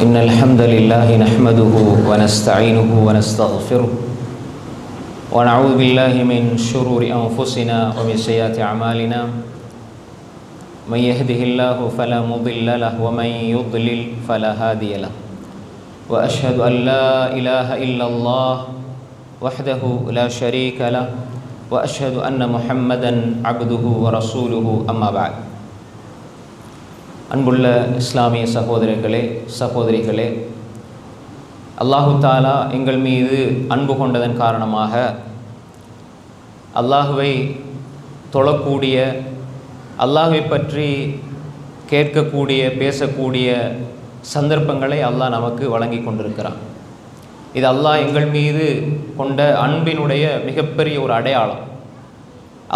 إن الحمد لله نحمده ونستعينه ونستغفره ونعوذ بالله من شرور أنفسنا ومن سيئات أعمالنا من يهده الله فلا مضل له ومن يضلل فلا هادي له وأشهد أن لا إله إلا الله وحده لا شريك له وأشهد أن محمدا عبده ورسوله أما بعد. அன்புள்ள இஸ்லாமிய சகோதரர்களே சகோதரிகளே, அல்லாஹு தாலா எங்கள் மீது அன்பு கொண்டதன் காரணமாக அல்லாஹுவை தொழக்கூடிய, அல்லாஹுவை பற்றி கேட்கக்கூடிய, பேசக்கூடிய சந்தர்ப்பங்களை அல்லாஹ் நமக்கு வழங்கி கொண்டிருக்கிறான். இது அல்லாஹ் எங்கள் மீது கொண்ட அன்பினுடைய மிகப்பெரிய ஒரு அடையாளம்.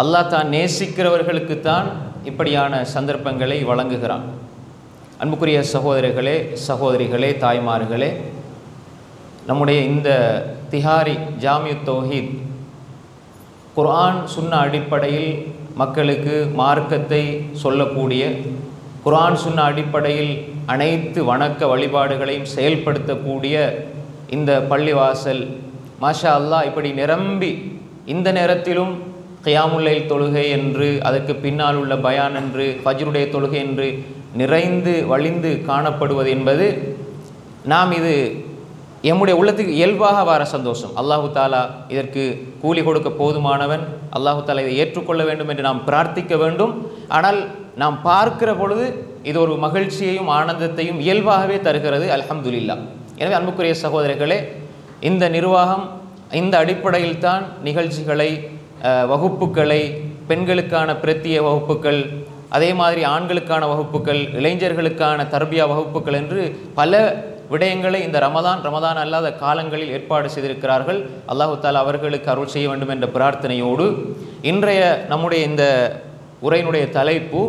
அல்லாஹ் தான் நேசிக்கிறவர்களுக்குத்தான் இப்படியான சந்தர்ப்பங்களை வழங்குகிறான். அன்புக்குரிய சகோதரர்களே சகோதரிகளே தாய்மார்களே, நம்முடைய இந்த திஹாரி ஜாமியுத் தௌஹீத் குர்ஆன் சுன்னா அடிப்படையில் மக்களுக்கு மார்க்கத்தை சொல்லக்கூடிய, குர்ஆன் சுன்னா அடிப்படையில் அனைத்து வணக்க வழிபாடுகளையும் செயல்படுத்தக்கூடிய இந்த பள்ளிவாசல் மாஷா அல்லாஹ் இப்படி நிரம்பி இந்த நேரத்திலும் கியாமுல் லைல் தொழுகை என்று, அதற்கு பின்னால் உள்ள பயான் என்று, ஃபஜ்ருடைய தொழுகை என்று நிறைந்து வழிந்து காணப்படுவது என்பது நாம் இது எம்முடைய உள்ளத்துக்கு இயல்பாக வர சந்தோஷம். அல்லாஹு தாலா இதற்கு கூலி கொடுக்க போதுமானவன். அல்லாஹு தாலா இதை ஏற்றுக்கொள்ள வேண்டும் என்று நாம் பிரார்த்திக்க வேண்டும். ஆனால் நாம் பார்க்கிற பொழுது இது ஒரு மகிழ்ச்சியையும் ஆனந்தத்தையும் இயல்பாகவே தருகிறது. அல்ஹம்துலில்லாஹ். எனவே அன்புக்குரிய சகோதரர்களே, இந்த நிர்வாகம் இந்த அடிப்படையில் தான் நிகழ்ச்சிகளை, வகுப்புகளை, பெண்களுக்கான பிரத்திய வகுப்புகள், அதே மாதிரி ஆண்களுக்கான வகுப்புகள், இளைஞர்களுக்கான தர்பியா வகுப்புகள் என்று பல விடயங்களை இந்த ரமதான் அல்லாத காலங்களில் ஏற்பாடு செய்திருக்கிறார்கள். அல்லாஹு தாலா அவர்களுக்கு அருள் செய்ய வேண்டும் என்ற பிரார்த்தனையோடு இன்றைய நம்முடைய இந்த உரையினுடைய தலைப்பு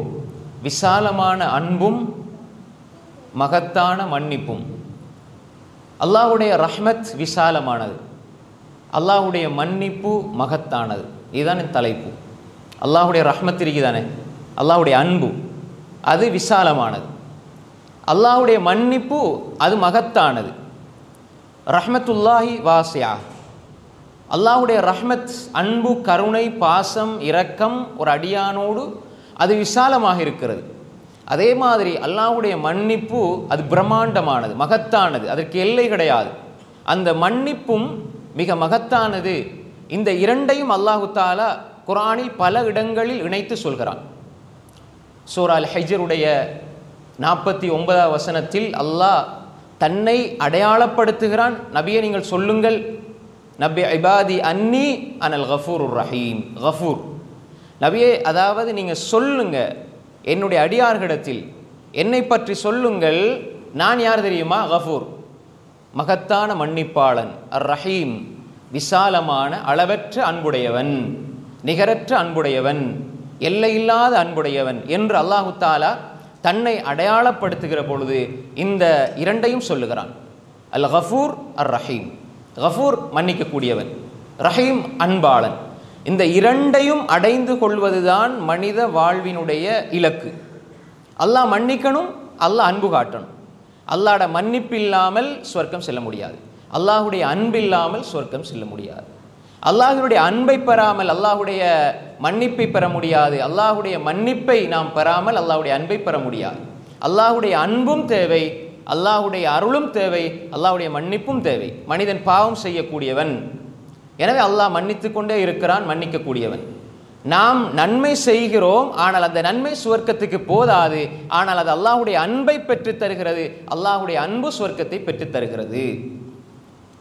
விசாலமான அன்பும் மகத்தான மன்னிப்பும். அல்லாஹ்வுடைய ரஹ்மத் விசாலமானது, அல்லாஹ்வுடைய மன்னிப்பு மகத்தானது. இதுதான் தலைப்பு. அல்லாஹ்வுடைய ரஹ்மத் இருக்குதானே, அல்லாஹ்வுடைய அன்பு அது விசாலமானது, அல்லாஹ்வுடைய மன்னிப்பு அது மகத்தானது. ரஹ்மத்துல்லாஹி வாசியா, அல்லாஹ்வுடைய ரஹ்மத், அன்பு, கருணை, பாசம், இரக்கம் ஒரு அடியானோடு அது விசாலமாக இருக்கிறது. அதே மாதிரி அல்லாஹ்வுடைய மன்னிப்பு அது பிரம்மாண்டமானது, மகத்தானது, அதற்கு எல்லை கிடையாது. அந்த மன்னிப்பும் மிக மகத்தானது. இந்த இரண்டையும் அல்லாஹு தாலா குர்ஆனில் பல இடங்களில் இணைத்து சொல்கிறான். சூரா அல் ஹஜ்ருடைய 49வது வசனத்தில் அல்லாஹ் தன்னை அடையாளப்படுத்துகிறான். நபியை நீங்கள் சொல்லுங்கள், நபி இபாதி அன்னி அனல் கஃபூருர் ரஹீம். கஃபூர் நபியே, அதாவது நீங்கள் சொல்லுங்க என்னுடைய அடியார்களிடத்தில் என்னை பற்றி சொல்லுங்கள், நான் யார் தெரியுமா? கஃபூர், மகத்தான மன்னிப்பாளன். அர் ரஹீம், விசாலமான அளவற்ற அன்புடையவன், நிகரற்ற அன்புடையவன், எல்லையில்லாத அன்புடையவன் என்று அல்லாஹு தாலா தன்னை அடையாளப்படுத்துகிற பொழுது இந்த இரண்டையும் சொல்லுகிறான். அல் கஃபூர் அர் ரஹீம். கஃபூர் மன்னிக்கக்கூடியவன், ரஹீம் அன்பாளன். இந்த இரண்டையும் அடைந்து கொள்வதுதான் மனித வாழ்வினுடைய இலக்கு. அல்லாஹ் மன்னிக்கணும், அல்லாஹ் அன்பு காட்டணும். அல்லாஹ்வுடைய மன்னிப்பு இல்லாமல் சொர்க்கம் செல்ல முடியாது, அல்லாஹ்வுடைய அன்பு இல்லாமல் சொர்க்கம் செல்ல முடியாது. அல்லாஹ்வுடைய அன்பை பெறாமல் அல்லாஹ்வுடைய மன்னிப்பை பெற முடியாது, அல்லாஹ்வுடைய மன்னிப்பை நாம் பெறாமல் அல்லாஹ்வுடைய அன்பை பெற முடியாது. அல்லாஹ்வுடைய அன்பும் தேவை, அல்லாஹ்வுடைய அருளும் தேவை, அல்லாஹ்வுடைய மன்னிப்பும் தேவை. மனிதன் பாவம் செய்யக்கூடியவன், எனவே அல்லாஹ் மன்னித்து கொண்டே இருக்கிறான், மன்னிக்கக்கூடியவன். நாம் நன்மை செய்கிறோம், ஆனால் அந்த நன்மை சுவர்க்கத்துக்கு போதாது, ஆனால் அது அல்லாஹ்வுடைய அன்பை பெற்றுத் தருகிறது. அல்லாஹ்வுடைய அன்பு சுவர்க்கத்தை பெற்றுத் தருகிறது.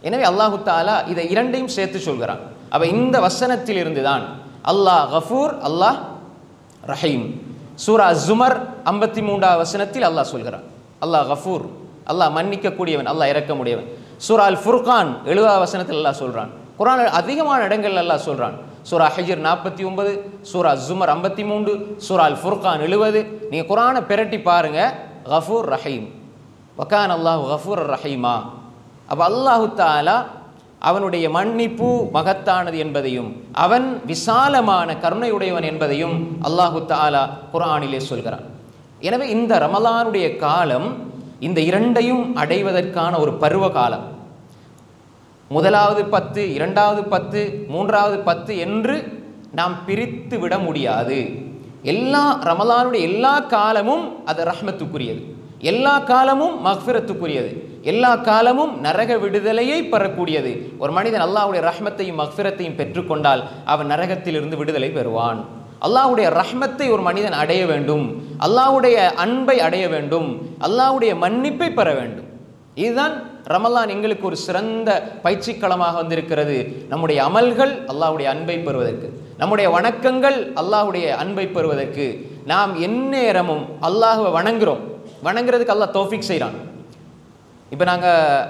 எனவே அல்லாஹு தாலா இதை இரண்டையும் சேர்த்து சொல்கிறான். அப்ப இந்த வசனத்தில் இருந்துதான் அல்லாஹ் கஃபூர், அல்லாஹ் ரஹீம். சூரா அஸ்-ஸுமர் 53வது வசனத்தில் அல்லாஹ் சொல்கிறான் அல்லாஹ் கஃபூர், அல்லாஹ் மன்னிக்கக்கூடியவன், அல்லாஹ் இரக்கமுடையவன். சூரா அல் ஃபுர்கான் 70வது வசனத்தில் அல்லாஹ் சொல்றான். குர்ஆன் அதிகமான இடங்கள் அல்லாஹ் சொல்றான். சூரா ஹஜ்ர் 49, சூரா அஸ்-ஸுமர் 53, சூரா அல் ஃபுர்கான் 70. நீங்க குர்ஆனை பிரட்டி பாருங்க, கஃபூர் ரஹீம், வகான அல்லாஹு கஃபூர் ரஹீமா. அப்போ அல்லாஹு தாலா அவனுடைய மன்னிப்பு மகத்தானது என்பதையும் அவன் விசாலமான கருணையுடையவன் என்பதையும் அல்லாஹு தஆலா குர்ஆனிலே சொல்கிறான். எனவே இந்த ரமலானுடைய காலம் இந்த இரண்டையும் அடைவதற்கான ஒரு பருவ காலம். முதலாவது 10, இரண்டாவது 10, மூன்றாவது 10 என்று நாம் பிரித்து விட முடியாது. எல்லா ரமலானுடைய எல்லா காலமும் அது ரஹ்மத்துக்குரியது, எல்லா காலமும் மக்ஃபிரத்துக்குரியது, எல்லா காலமும் நரக விடுதலையை பெறக்கூடியது. ஒரு மனிதன் அல்லாஹ்வுடைய ரஹ்மத்தையும் மக்ஃபிரத்தையும் பெற்றுக்கொண்டால் அவன் நரகத்திலிருந்து விடுதலை பெறுவான். அல்லாஹ்வுடைய ரஹ்மத்தை ஒரு மனிதன் அடைய வேண்டும், அல்லாஹ்வுடைய அன்பை அடைய வேண்டும், அல்லாஹ்வுடைய மன்னிப்பை பெற வேண்டும். இதுதான் ரமலான் எங்களுக்கு ஒரு சிறந்த பயிற்சிக்களமாக வந்திருக்கிறது. நம்முடைய அமல்கள் அல்லாஹ்வுடைய அன்பை பெறுவதற்கு, நம்முடைய வணக்கங்கள் அல்லாஹ்வுடைய அன்பை பெறுவதற்கு. நாம் எந்நேரமும் அல்லாஹ்வை வணங்குறோம், வணங்குறதுக்கு அல்லாஹ் தௌஃபீக் செய்கிறான். இப்போ நாங்கள்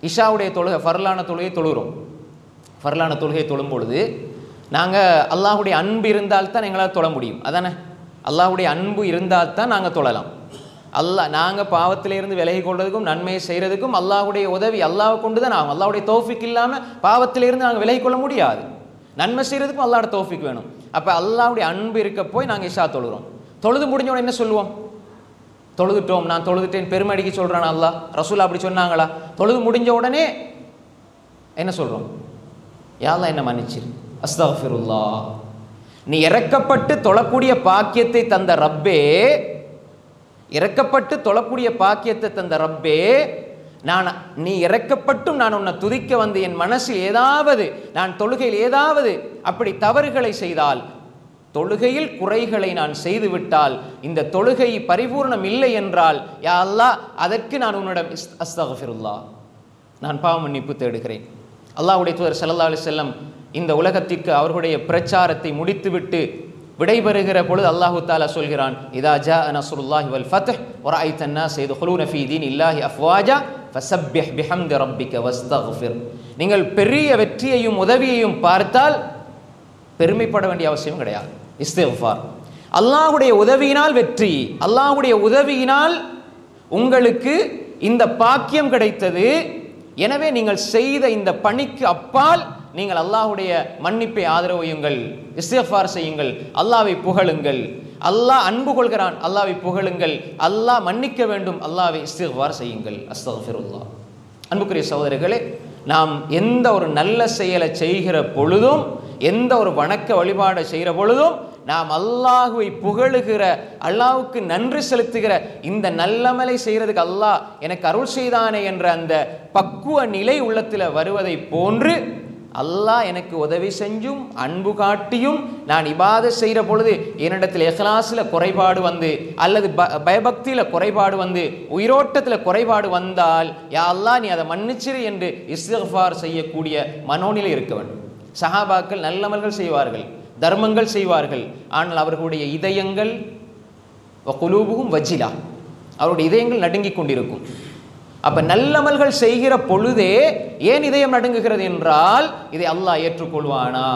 இஷாவுடைய தொழுகை, ஃபர்லான தொழுகை தொழுகிறோம். ஃபர்லான தொழுகை தொழும் பொழுது நாங்கள் அல்லாஹ்வுடைய அன்பு இருந்தால்தான் எங்களால் தொழ முடியும். அதானே, அல்லாஹ்வுடைய அன்பு இருந்தால்தான் நாங்கள் தொழலாம். நாங்கள் பாவத்திலிருந்து விலகி கொள்வதற்கும் நன்மையை செய்கிறதுக்கும் அல்லாஹ்வுடைய உதவி அல்லாஹ்வை கொண்டு தான் ஆகும். அல்லாஹ்வுடைய தௌஃபீக் இல்லாமல் பாவத்திலிருந்து நாங்கள் விலகி கொள்ள முடியாது. நன்மை செய்கிறதுக்கும் அல்லாஹ்வுடைய தௌஃபீக் வேணும். அப்போ அல்லாஹ்வுடைய அன்பு இருக்க போய் நாங்கள் இஷா தொழுகிறோம். தொழுது முடிஞ்சோடனே என்ன சொல்லுவோம்? தொழுதுட்டோம், நான் தொழுதுட்டேன் பெருமடிக்கு சொல்கிறான் அல்லாஹ், ரசூல் அப்படி சொன்னாங்களா? தொழுது முடிஞ்ச உடனே என்ன சொல்கிறோம்? யா அல்லாஹ் என்ன மன்னிச்சிரு, அஸ்தக்ஃபிருல்லாஹ். நீ இறக்கப்பட்டு தொழக்கூடிய பாக்கியத்தை தந்த ரப்பே, இறக்கப்பட்டு தொழக்கூடிய பாக்கியத்தை தந்த ரப்பே, நீ இறக்கப்பட்டும் நான் உன்னை துதிக்க வந்து என் மனசில் ஏதாவது, நான் தொழுகையில் ஏதாவது அப்படி தவறுகளை செய்தால், தொழுகையில் குறைகளை நான் செய்துவிட்டால், இந்த தொழுகை பரிபூர்ணம் இல்லை என்றால், யா அல்லாஹ் அதற்கு நான் உன்னிடம் அஸ்தக்ஃபிருல்லாஹ், நான் பாவ மன்னிப்பு தேடுகிறேன். அல்லாஹ்வுடைய தூதர் ஸல்லல்லாஹு அலைஹி வஸல்லம் இந்த உலகத்திற்கு அவர்களுடைய பிரச்சாரத்தை முடித்துவிட்டு விடைபெறுகிற பொழுது அல்லாஹு தஆலா சொல்கிறான், இதா ஜாஅ நஸ்ருல்லாஹி வல் ஃபத்ஹ் வரஅய்த அன்னாஸ யதுகுலூன ஃபீ தீனில்லாஹி அஃப்வாஜா ஃபஸப்பிஹ் பிஹம்தி ரப்பிக வஸ்தக்ஃபிர். நீங்கள் பெரிய வெற்றியையும் உதவியையும் பார்த்தால் பெருமைப்பட வேண்டிய அவசியம் கிடையாது. இஸ்திக்ஃபார், அல்லாஹ்வுடைய உதவியினால் வெற்றி, அல்லாஹ்வுடைய உதவியினால் உங்களுக்கு இந்த பாக்கியம் கிடைத்தது. எனவே நீங்கள் செய்த இந்த பணிக்கு அப்பால் நீங்கள் அல்லாஹ்வுடைய மன்னிப்பை ஆதரவையுங்கள், இஸ்திக்ஃபார் செய்யுங்கள், அல்லாஹ்வை புகழுங்கள். அல்லாஹ் அன்பு கொள்கிறான், அல்லாஹ்வை புகழுங்கள். அல்லாஹ் மன்னிக்க வேண்டும், அல்லாஹ்வை இஸ்திக்ஃபார் செய்யுங்கள். அஸ்தக்ஃபிருல்லாஹ். அன்புக்குரிய சகோதரர்களே, நாம் எந்த ஒரு நல்ல செயலை செய்கிற பொழுதும், எந்த ஒரு வணக்க வழிபாடை செய்கிற பொழுதும் நாம் அல்லாஹ்வை புகழுகிற, அல்லாஹ்வுக்கு நன்றி செலுத்துகிற, இந்த நல்லமலை செய்கிறதுக்கு அல்லாஹ் எனக்கு அருள் செய்தானே என்ற அந்த பக்குவ நிலை உள்ளத்தில் வருவதை போன்று, அல்லாஹ் எனக்கு உதவி செஞ்சும் அன்பு காட்டியும் நான் இபாதத் செய்கிற பொழுது என்னிடத்தில் இஹ்லாஸில் குறைபாடு வந்து, அல்லது பயபக்தியில் குறைபாடு வந்து, உயிரோட்டத்தில் குறைபாடு வந்தால், யா அல்லாஹ் நீ அதை மன்னிச்சிரு என்று இஸ்திக்ஃபார் செய்யக்கூடிய மனோநிலை இருக்க வேண்டும். சஹாபாக்கள் நல்லமல்கள் செய்வார்கள், தர்மங்கள் செய்வார்கள், ஆனால் அவர்களுடைய இதயங்கள் குலூபுகும் வஜிலா, அவருடைய இதயங்கள் நடுங்கிக் கொண்டிருக்கும். அப்ப நல்லமல்கள் செய்கிற பொழுதே ஏன் இதயம் நடுங்குகிறது என்றால், இதை அல்லாஹ் ஏற்றுக்கொள்வானா,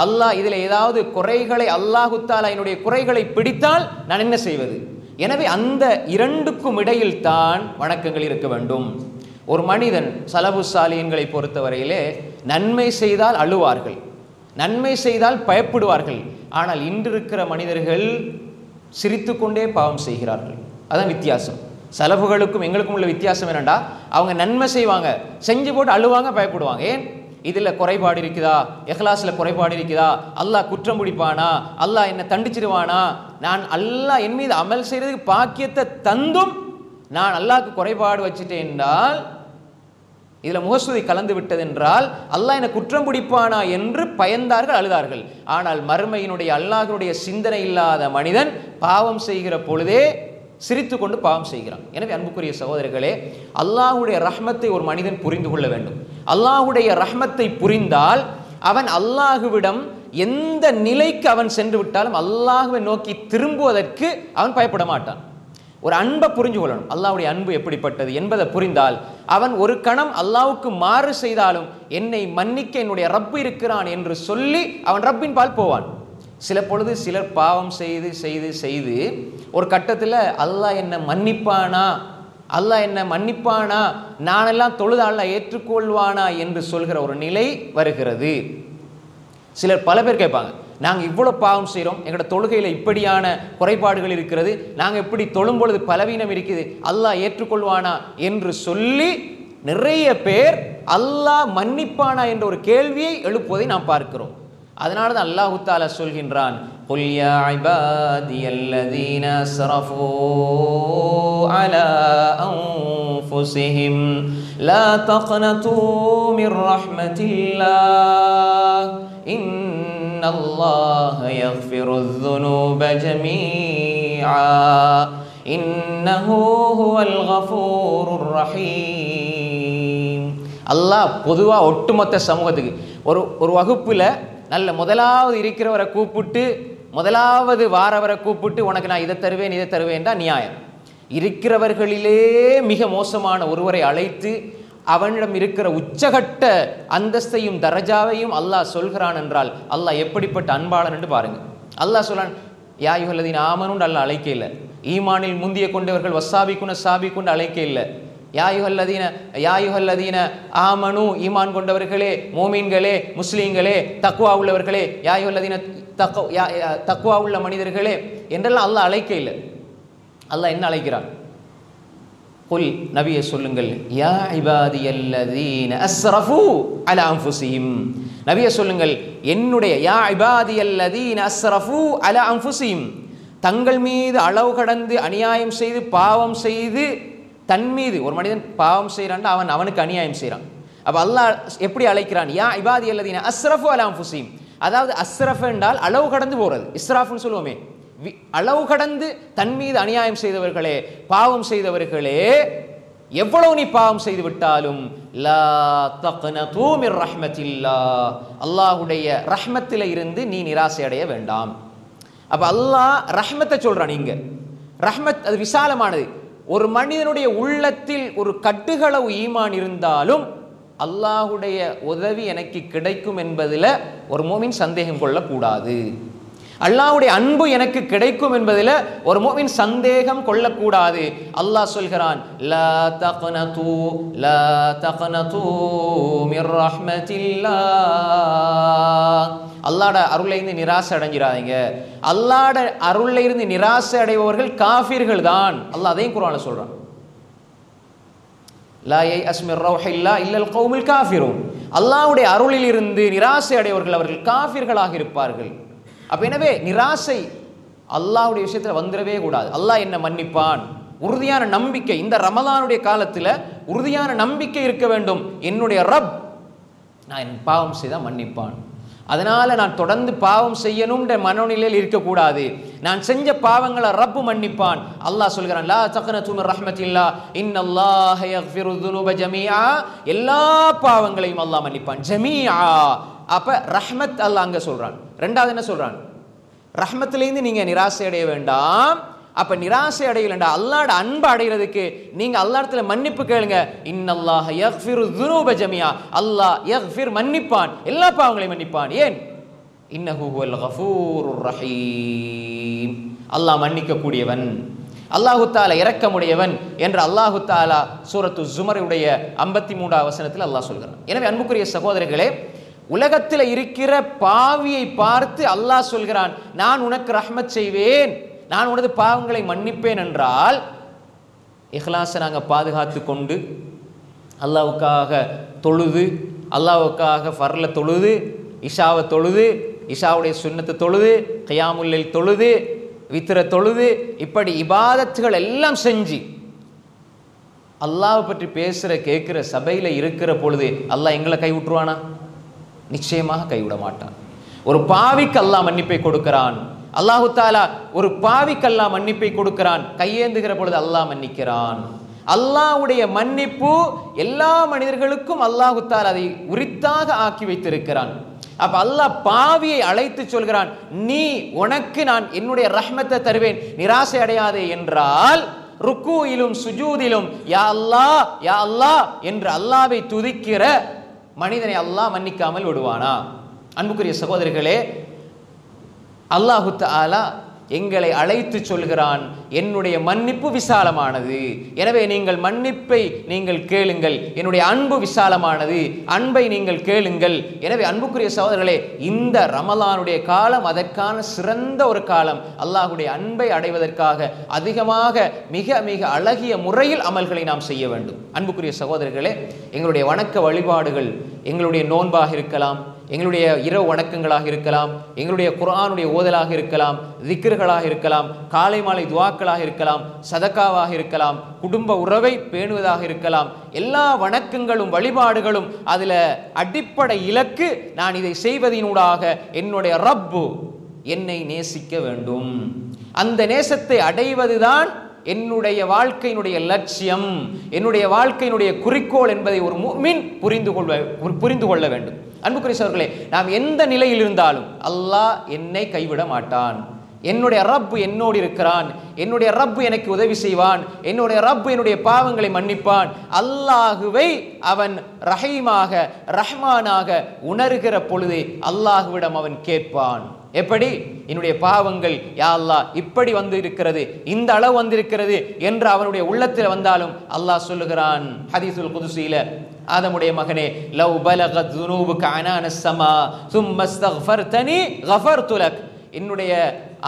அல்லாஹ் இதில் ஏதாவது குறைகளை, அல்லாஹு தஆலா என்னுடைய குறைகளை பிடித்தால் நான் என்ன செய்வது? எனவே அந்த இரண்டுக்கும் இடையில் தான் வணக்கங்கள் இருக்க வேண்டும். ஒரு மனிதன், சலபு சாலியன்களை பொறுத்தவரையிலே நன்மை செய்தால் அழுவார்கள், நன்மை செய்தால் பயப்படுவார்கள். ஆனால் இன்று இருக்கிற மனிதர்கள் சிரித்து கொண்டே பாவம் செய்கிறார்கள். அதான் வித்தியாசம். சலபுகளுக்கும் எங்களுக்கும் உள்ள வித்தியாசம் என்னண்டா, அவங்க நன்மை செய்வாங்க, செஞ்சு போட்டு அழுவாங்க, பயப்படுவாங்க. ஏன்? இதில் குறைபாடு இருக்குதா, இஹ்லாஸில் குறைபாடு இருக்குதா, அல்லாஹ் குற்றம் பிடிப்பானா, அல்லாஹ் என்னை தண்டிச்சிருவானா, நான் அல்லாஹ் என் மீது அமல் செய்கிறதுக்கு பாக்கியத்தை தந்தும் நான் அல்லாஹ்க்கு குறைபாடு வச்சுட்டேன் என்றால், இதில் முகஸ்துதி கலந்து விட்டது என்றால், அல்லாஹ் என்னை குற்றம் பிடிப்பானா என்று பயந்தார்கள், அழுதார்கள். ஆனால் மறுமையினுடைய அல்லாஹ்வுடைய சிந்தனை இல்லாத மனிதன் பாவம் செய்கிற பொழுதே சிரித்து கொண்டு பாவம் செய்கிறான். எனவே அன்புக்குரிய சகோதரர்களே, அல்லாஹ்வுடைய ரஹ்மத்தை ஒரு மனிதன் புரிந்து கொள்ள வேண்டும். அல்லாஹ்வுடைய ரஹ்மத்தை புரிந்தால் அவன் அல்லாஹ்விடம் எந்த நிலைக்கு அவன் சென்று விட்டாலும் அல்லாஹ்வை நோக்கி திரும்புவதற்கு அவன் பயப்பட மாட்டான். ஒரு அன்பை புரிஞ்சு கொள்ளணும். அல்லாஹ்வுடைய அன்பு எப்படிப்பட்டது என்பதை புரிந்தால் அவன் ஒரு கணம் அல்லாஹ்வுக்கு மாறு செய்தாலும் என்னை மன்னிக்க என்னுடைய ரப்பு இருக்கிறான் என்று சொல்லி அவன் ரப்பின் பால் போவான். சில பொழுது சிலர் பாவம் செய்து செய்து செய்து ஒரு கட்டத்தில் அல்லாஹ் என்னை மன்னிப்பானா, அல்லாஹ் என்னை மன்னிப்பானா, நானெல்லாம் தொழுது அல்லாஹ் ஏற்றுக்கொள்வானா என்று சொல்கிற ஒரு நிலை வருகிறது. சிலர் பல பேர் கேட்பாங்க, நாங்கள் இவ்வளோ பாவம் செய்கிறோம், எங்களோட தொழுகையில் இப்படியான குறைபாடுகள் இருக்கிறது, நாங்கள் எப்படி தொழும் பொழுது பலவீனம் இருக்குது, அல்லாஹ் ஏற்றுக்கொள்வானா என்று சொல்லி நிறைய பேர் அல்லாஹ் மன்னிப்பானா என்ற ஒரு கேள்வியை எழுப்புவதை நாம் பார்க்கிறோம். அதனால தான் அல்லாஹு தஆலா சொல்கின்றான், குல் யா இபாதியல்லதீன அஸ்ரஃபூ அலா அன்ஃபுஸிஹிம் லா தக்னதூ மிர் ரஹ்மத்தில்லாஹ் இன்னல்லாஹ யக்ஃபிருذ ذுனூப ஜமீஆ இன்னஹு ஹுவல் கஃபூருர் ரஹீம். அல்லாஹ் பொதுவாக ஒட்டுமொத்த சமூகத்துக்கு ஒரு வகுப்பில் நல்ல முதலாவது இருக்கிறவரை கூப்பிட்டு, முதலாவது வாரவரை கூப்பிட்டு, உனக்கு நான் இதை தருவேன் தான் நியாயம். இருக்கிறவர்களிலே மிக மோசமான ஒருவரை அழைத்து அவனிடம் இருக்கிற உச்சகட்ட அந்தஸ்தையும் தரஜாவையும் அல்லாஹ் சொல்கிறான் என்றால் அல்லாஹ் எப்படிப்பட்ட அன்பாளன் என்று பாருங்க. அல்லாஹ் சொல்றான், யா அய்யுஹல்லதீன ஆமனூன்னு அல்லாஹ் அழைக்க இல்லை. ஈமானில் முந்திய கொண்டவர்கள் சாபிக்குன்னு அழைக்க இல்லை. யா அய்யுஹல்லதீன ஆமனு, ஈமான் கொண்டவர்களே, மோமீன்களே, முஸ்லீம்களே, தக்வா உள்ளவர்களே, யா அய்யுஹல்லதீன தக்வா உள்ள மனிதர்களே என்றெல்லாம் அல்லாஹ் அழைக்க இல்லை. அல்லாஹ் என்ன அழைக்கிறான்? குல், நபியை சொல்லுங்கள், யா இபாதியல்லதீன அஸ்ரஃபூ அலா அன்ஃபுஸிஹிம், நபியை சொல்லுங்கள், என்னுடைய யா இபாதியல்லதீன அஸ்ரஃபூ அலா அன்ஃபுஸிஹிம், தங்கள் மீது அளவு கடந்து அநியாயம் செய்து பாவம் செய்து, தன் மீது ஒரு மனிதன் பாவம் செய்கிறான், அவனுக்கு அநியாயம் செய்கிறான். அப்போ அல்லாஹ் எப்படி அழைக்கிறான்? யா இபாதியல்லதீன அஸ்ரஃபூ அலா அன்ஃபுஸிஹிம். அதாவது அஸ்ரஃப் என்றால் அளவு கடந்து போகிறது, இஸ்ராஃப்னு சொல்லுவோமே, அளவு கடந்து தன் மீது அநியாயம் செய்தவர்களே, பாவம் செய்தவர்களே, எவ்வளவு நீ பாவம் செய்து விட்டாலும் லா தக்னதூ மிர் ரஹ்மத்தில்லாஹ், அல்லாஹ்வுடைய ரஹ்மத்தில இருந்து நீ நிராசை அடைய வேண்டாம். அப்ப அல்லாஹ் ரஹ்மத்தை சொல்றான். இங்க ரஹ்மத் அது விசாலமானது. ஒரு மனிதனுடைய உள்ளத்தில் ஒரு கட்டுகளவு ஈமான் இருந்தாலும் அல்லாஹ்வுடைய உதவி எனக்கு கிடைக்கும் என்பதில் ஒரு மோமின் சந்தேகம் கொள்ளக்கூடாது. அல்லாஹ்வுடைய அன்பு எனக்கு கிடைக்கும் என்பதில் ஒரு முஃமின் சந்தேகம் கொள்ளக்கூடாது. அல்லாஹ் சொல்கிறான், லா தக்னது மிர் ரஹ்மத்தில்லாஹ், அல்லாஹ்வுடைய அருளை இருந்து நிராசை அடைஞ்சிராதீங்க. அல்லாஹ்வுடைய அருளை இருந்து நிராசை அடைபவர்கள் காஃபிர்கள் தான். அல்லாஹ் அதையும் குர்ஆன்ல சொல்றான், லா யைஅஸ் மிர் ரௌஹில்லாஹ் இல்லல் கௌமுல் காஃபிரூன், அல்லாஹ்வுடைய அருளில் இருந்து நிராசை அடைபவர்கள் அவர்கள் காஃபிர்களாக இருப்பார்கள். அப்ப எனவே நிராசை அல்லாஹ்வுடைய விஷயத்தில் வந்துடவே கூடாது. அல்லாஹ் என்ன மன்னிப்பான், உறுதியான நம்பிக்கை. இந்த ரமலானுடைய காலத்தில் உறுதியான நம்பிக்கை இருக்க வேண்டும். என்னுடைய ரப் நான் என் பாவம் செய்தால் மன்னிப்பான், அதனால நான் தொடர்ந்து பாவம் செய்யணும்ன்ற மனநிலையில் இருக்கக்கூடாது. நான் செஞ்ச பாவங்களை ரப்பு மன்னிப்பான். அல்லாஹ் சொல்கிறான், லா தக்னது மிர் ரஹ்மத்தில்லாஹ் இன்னல்லாஹ யக்ஃபிரு ذுனூப ஜமீஆ, எல்லா பாவங்களையும் அல்லாஹ் மன்னிப்பான். ஜமீஆ, அப்ப ரஹ்மத் அல்லாஹ் அங்க சொல்றான். ரெண்டாவது என்ன சொல்றான்? ரஹ்மத்திலிருந்து நீங்க நிராசை அடைய வேண்டாம். அப்ப நிராசை அடையலண்டா அல்லாஹ்வோட அன்பு அடைகிறதுக்கு நீங்க அல்லாஹ்விடத்துல மன்னிப்பு கேளுங்க. இன்னல்லாஹ யக்ஃபிரு ذுனூப ஜமீஆ, அல்லாஹ் யக்ஃபிர் மன்னிப்பான், எல்லா பாவங்களையும் மன்னிப்பான். ஏன்? இன்னஹு ஹுவல் கஃபூருர் ரஹீம், அல்லாஹ் மன்னிக்க கூடியவன், அல்லாஹு தஆலா இரக்கமுடையவன் என்று அல்லாஹு தஆலா சூரத்து ஸுமருடைய 53வது வசனத்தில் அல்லாஹ் சொல்கிறான். எனவே அன்புக்குரிய சகோதரர்களே, உலகத்தில் இருக்கிற பாவியை பார்த்து அல்லாஹ் சொல்கிறான், நான் உனக்கு ரஹ்மத் செய்வேன், நான் உனது பாவங்களை மன்னிப்பேன் என்றால் இஹ்லாஸை நாங்கள் பாதுகாத்து கொண்டு அல்லாஹ்வுக்காக தொழுது, அல்லாஹ்வுக்காக ஃபர்ல தொழுது, இஷாவை தொழுது, இஷாவுடைய சுன்னத்தை தொழுது, கியாமுல் லைல் தொழுது, வித்ர தொழுது, இப்படி இபாதத்துகள் எல்லாம் செஞ்சு அல்லாஹ்வை பற்றி பேசுகிற கேட்குற சபையில் இருக்கிற பொழுது அல்லாஹ் எங்களை கைவிட்டுருவானா? நிச்சயமாக கைவிட மாட்டான். ஒரு பாவிக்கு அல்லாஹ் மன்னிப்பை கொடுக்கிறான். அல்லாஹு தஆலா ஒரு பாவிக்கு அல்லாஹ் மன்னிப்பை கொடுக்கிறான். கையேந்துகிற பொழுது அல்லாஹ் மன்னிக்கிறான். அல்லாஹ்வுடைய மன்னிப்பு எல்லா மனிதர்களுக்கும் அல்லாஹு தஆலா அதை உரித்தாக ஆக்கி வைத்திருக்கிறான். அப்ப அல்லாஹ் பாவியை அழைத்து சொல்கிறான், நீ உனக்கு நான் என்னுடைய ரஹ்மத்தை தருவேன், நிராசை அடையாதே என்றால் ருக்கூயிலும் சுஜூதிலும் யா அல்லாஹ் யா அல்லாஹ் என்று அல்லாஹ்வை துதிக்கிற மனிதனை அல்லாஹ் மன்னிக்காமல் விடுவானா? அன்புக்குரிய சகோதரர்களே, அல்லாஹு தஆலா எங்களை அழைத்து சொல்கிறான், என்னுடைய மன்னிப்பு விசாலமானது, எனவே நீங்கள் மன்னிப்பை நீங்கள் கேளுங்கள், என்னுடைய அன்பு விசாலமானது, அன்பை நீங்கள் கேளுங்கள். எனவே அன்புக்குரிய சகோதரர்களே, இந்த ரமலானுடைய காலம் அதற்கான சிறந்த ஒரு காலம். அல்லாஹ்வுடைய அன்பை அடைவதற்காக அதிகமாக மிக மிக அழகிய முறையில் அமல்களை நாம் செய்ய வேண்டும். அன்புக்குரிய சகோதரர்களே, எங்களுடைய வணக்க வழிபாடுகள், எங்களுடைய நோன்பாக இருக்கலாம், எங்களுடைய இரவு வணக்கங்களாக இருக்கலாம், எங்களுடைய குர்ஆனுடைய ஓதலாக இருக்கலாம், திக்ர்களாக இருக்கலாம், காலை மாலை துஆக்களாக இருக்கலாம், சதக்காவாக இருக்கலாம், குடும்ப உறவை பேணுவதாக இருக்கலாம், எல்லா வணக்கங்களும் வழிபாடுகளும் அதில் அடிப்படை இலக்கு, நான் இதை செய்வதனூடாக என்னுடைய ரப்பு என்னை நேசிக்க வேண்டும். அந்த நேசத்தை அடைவதுதான் என்னுடைய வாழ்க்கையினுடைய லட்சியம், என்னுடைய வாழ்க்கையினுடைய குறிக்கோள் என்பதை ஒரு முஃமின் புரிந்து கொள்ள வேண்டும். அன்புக்குரிய சகோதரர்களே, நாம் எந்த நிலையில் இருந்தாலும் அல்லாஹ் என்னை கைவிட மாட்டான். என்னுடைய ரப்பு என்னோடு இருக்கிறான், என்னுடைய ரப்பு எனக்கு உதவி செய்வான், என்னுடைய ரப்பு என்னுடைய பாவங்களை மன்னிப்பான். அல்லாஹுவை அவன் ரஹீமாக ரஹ்மானாக உணர்கிற பொழுது அல்லாஹுவிடம் அவன் கேட்பான். எப்படி? என்னுடைய பாவங்கள் யா அல்லாஹ் இப்படி வந்து இருக்கிறது, இந்த அளவு வந்திருக்கிறது என்று அவனுடைய உள்ளத்தில் வந்தாலும் அல்லாஹ் சொல்லுகிறான் ஹதீஸுல் குதுஸில, ஆதமுடைய மகனே, லவ் பலகத் ذنوبك عنان السماء ثم استغفرتني غفرت لك. என்னுடைய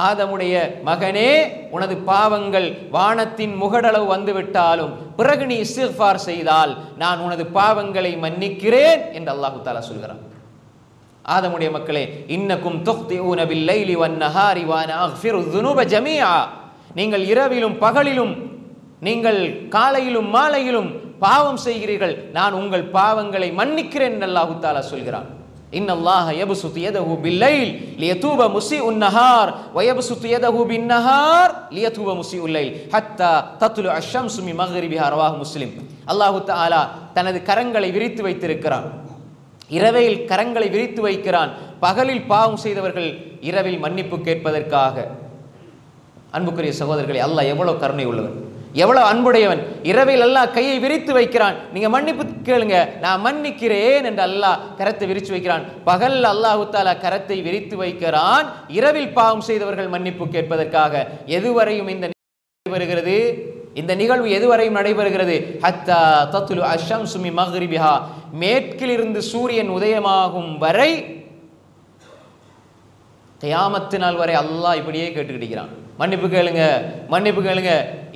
ஆதமுடைய மகனே, உனது பாவங்கள் வானத்தின் முகடளவு வந்துவிட்டாலும் பிறகு நீ இஸ்திக்ஃபார் செய்தால் நான் உனது பாவங்களை மன்னிக்கிறேன் என்று அல்லாஹ் தஆலா சொல்கிறான். ஆதமுடைய மக்களே, இன்னக்கும் துக்திஊன பில்லைலி வன்னஹாரி வஅனா அக்ஃபிரு ذுனூப ஜமீஆ. நீங்கள் இரவிலும் பகலிலும், நீங்கள் காலையிலும் மாலையிலும் பாவம் செய்கிறீர்கள், நான் உங்கள் பாவங்களை மன்னிக்கிறேன் என்று அல்லாஹ் தஆலா சொல்கிறான். இன்னல்லாஹ யப்சுது யதஹு பில்லைல் லியதூப முஸீஉன் நஹார் வ யப்சுது யதஹு பின்னஹார் லியதூப முஸீஉல் லைல் ஹத்தா தத்லு அஷ்-ஷம்ஸு மின் மக்ரிபிஹா ரவாஹு முஸ்லிம். அல்லாஹ் தஆலா தனது கரங்களை விரித்து வைத்திருக்கிறான், இரவில் கரங்களை விரித்து வைக்கிறான், பகலில் பாவம் செய்தவர்கள் இரவில் மன்னிப்பு கேட்பதற்காக. அன்புக்குரிய சகோதரர்களே, அல்லாஹ் எவ்வளவு கருணை உள்ளவன், எவ்வளவு அன்புடையவன். இரவில் அல்லாஹ் கையை விரித்து வைக்கிறான், நீங்க மன்னிப்பு கேளுங்க நான் மன்னிக்கிறேன் என்று அல்லாஹ் கரத்தை விரித்து வைக்கிறான். பகல் அல்லாஹ் தஆலா கரத்தை விரித்து வைக்கிறான், இரவில் பாவம் செய்தவர்கள் மன்னிப்பு கேட்பதற்காக. எதுவரையும் இந்த வருகிறது, இந்த நிகழ்வு எதுவரையும் நடைபெறுகிறது? ஹத்தா தத்லு அஷ்-ஷம்ஸு மின் மக்ரிபிஹா, மேற்கிலிருந்து சூரியன் உதயமாகும் வரை, கியாமத்து நாள் வரை அல்லாஹ் இப்படியே கேட்டுக்கிட்டிருக்கிறான், மன்னிப்பு கேளுங்க மன்னிப்பு கேளுங்க.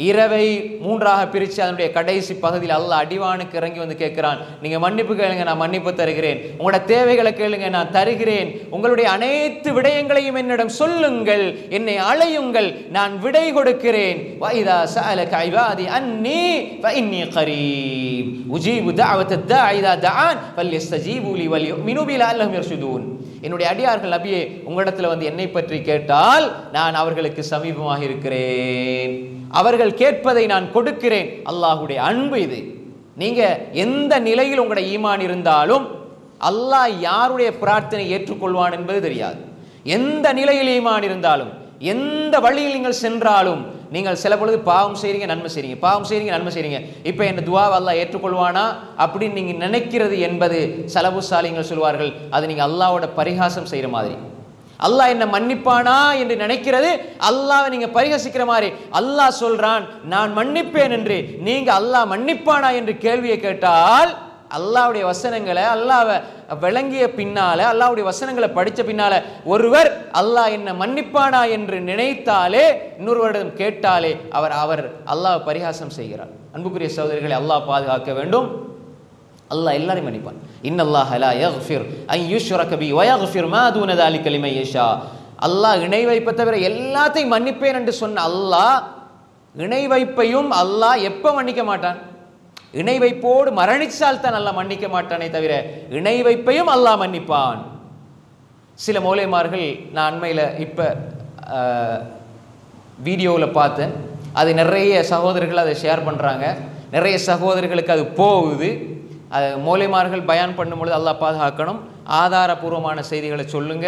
இரவை மூன்றாக பிரித்து அதனுடைய கடைசி பகுதியில் அல்லாஹ் அடிவானுக்கு இறங்கி வந்து கேட்கிறான், நீங்க மன்னிப்பு கேளுங்க நான் மன்னிப்பு தருகிறேன், உங்களோட தேவைகளை கேளுங்க நான் தருகிறேன், உங்களுடைய அனைத்து விடயங்களையும் என்னிடம் சொல்லுங்கள், என்னை அழையுங்கள், நான் விடை கொடுக்கிறேன். வைதா சஅலக இபாதி அன்னி ஃபஇன்னி கரீப் உஜீபு தஅவத தாஇ இதா தஆன் ஃபல்யஸ்தஜீபு லி வல்யுமினு பி லஅல்லஹும் யர்ஷுதூன். என்னுடைய அடியார்கள் நபியே, உங்களிடத்தில் வந்து என்னை பற்றி கேட்டால் நான் அவர்களுக்கு சமீபமாக இருக்கிறேன், அவர்கள் கேட்பதை நான் கொடுக்கிறேன். அல்லாஹ்வுடைய அன்பு இது. நீங்க எந்த நிலையில் உங்களுடைய ஈமான் இருந்தாலும் அல்லாஹ் யாருடைய பிரார்த்தனை ஏற்றுக்கொள்வான் என்பது தெரியாது. எந்த நிலையில் ஈமான் இருந்தாலும், எந்த வழியில் நீங்கள் சென்றாலும், நீங்கள் சில பொழுது பாவம் செய்றீங்க நன்மை செய்றீங்க, பாவம் செய்றீங்க நன்மை செய்றீங்க, இப்போ என் துஆவை அல்லாஹ் ஏற்றுக்கொள்வானா அப்படின்னு நீங்க நினைக்கிறது என்பது சலபு சாலிகள் சொல்வார்கள், அது நீங்க அல்லாஹ்வோட பரிகாசம் செய்யற மாதிரி. அல்லாஹ் என்ன மன்னிப்பானா என்று நினைக்கிறது அல்லாஹ்வை நீங்க பரிகசிக்கிற மாதிரி. அல்லாஹ் சொல்றான் நான் மன்னிப்பேன் என்று, நீங்க அல்லாஹ் மன்னிப்பானா என்று கேள்வியை கேட்டால், அல்லாஹ்வுடைய வசனங்களை அல்லாஹ்வை விளங்கிய பின்னால, அல்லாஹ்வுடைய வசனங்களை படித்த பின்னால ஒருவர் அல்லாஹ் என்ன மன்னிப்பானா என்று நினைத்தாலே, இன்னொருவரிடம் கேட்டாலே அவர் அல்லாஹ் பரிகாசம் செய்கிறார். அன்புக்குரிய சகோதரர்களை, அல்லாஹ் பாதுகாக்க வேண்டும். அல்லாஹ் எல்லாரையும் மன்னிப்பான். இன்னல்லாஹ லா யக்ஃபிர் அன் யுஷ்ரக பி வ யக்ஃபிர் மா தூன ذلك லிமன் யஷா. அல்லாஹ் இணை வைப்பை தவிர எல்லாத்தையும் மன்னிப்பேன் என்று சொன்ன அல்லாஹ் இணை வைப்பையும் அல்லாஹ் எப்ப மன்னிக்க மாட்டான்? இணை வைப்போடு மரணிச்சால் தான் அல்லாஹ் மன்னிக்க மாட்டானே தவிர இணை வைப்பையும் அல்லாஹ் மன்னிப்பான். சில மௌலைமார்கள், நான் அண்மையில் இப்போ வீடியோவில் பார்த்தேன், அது நிறைய சகோதரர்கள் அதை ஷேர் பண்ணுறாங்க, நிறைய சகோதரர்களுக்கு அது போகுது. அது மௌலைமார்கள் பயான் பண்ணும்பொழுது அல்லாஹ் பாதுகாக்கணும், ஆதாரபூர்வமான செய்திகளை சொல்லுங்க.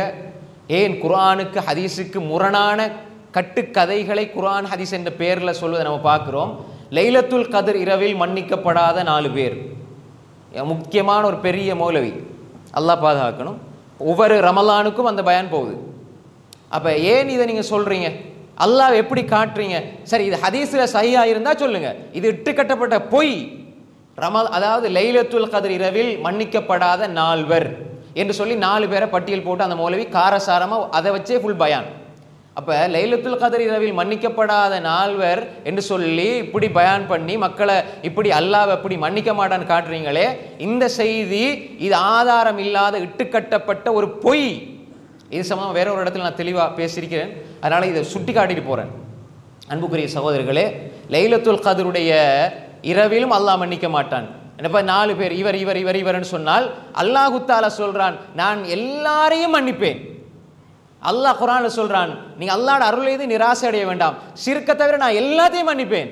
ஏன் குர்ஆனுக்கு ஹதீஸுக்கு முரணான கட்டுக்கதைகளை குர்ஆன் ஹதீஸ் என்ற பெயரில் சொல்வதை நம்ம பார்க்குறோம். லைலத்துல் கத்ர் இரவில் மன்னிக்கப்படாத 4 பேர், முக்கியமான ஒரு பெரிய மௌலவி, அல்லாஹ் பாதுகாக்கணும். ஒவ்வொரு ரமலானுக்கும் அந்த பயான் போகுது. அப்போ ஏன் இதை நீங்கள் சொல்கிறீங்க? அல்லாஹ் எப்படி காட்டுறீங்க? சரி, இது ஹதீஸ்ல சஹீஹா இருந்தா சொல்லுங்க, இது இட்டுக்கட்டப்பட்ட பொய். அதாவது லைலத்துல் கத்ர் இரவில் மன்னிக்கப்படாத 4 என்று சொல்லி 4 பேரை பட்டியல் போட்டு அந்த மௌலவி காரசாரமா அதை வச்சே ஃபுல் பயான். அப்ப லைலத்துல் கத்ர் இரவில் மன்னிக்கப்படாத 4 என்று சொல்லி இப்படி பயான் பண்ணி மக்களை இப்படி அல்லாஹ் இப்படி மன்னிக்க மாட்டான்னு காட்டுறீங்களே, இந்த செய்தி இது ஆதாரம் இல்லாத இட்டுக்கட்டப்பட்ட ஒரு பொய். இது சம்பந்தமா வேற ஒரு இடத்துல நான் தெளிவா பேசியிருக்கிறேன், அதனால இதை சுட்டி காட்டிட்டு போறேன். அன்புக்குரிய சகோதரர்களே, லைலத்துல் கத்ருடைய இரவிலும் அல்லாஹ் மன்னிக்க மாட்டான். என்னப்பா 4 பேர் இவர் இவர் இவர் இவர்னு சொன்னால் அல்லாஹு தஆலா சொல்றான் நான் எல்லாரையும் மன்னிப்பேன். அல்லாஹ் குர்ஆன்ல சொல்றான் நீங்க அல்லாஹ்வுடைய அருளை நிராசை அடைய வேண்டாம், ஷிர்க்கை தவிர நான் எல்லாத்தையும் மன்னிப்பேன்.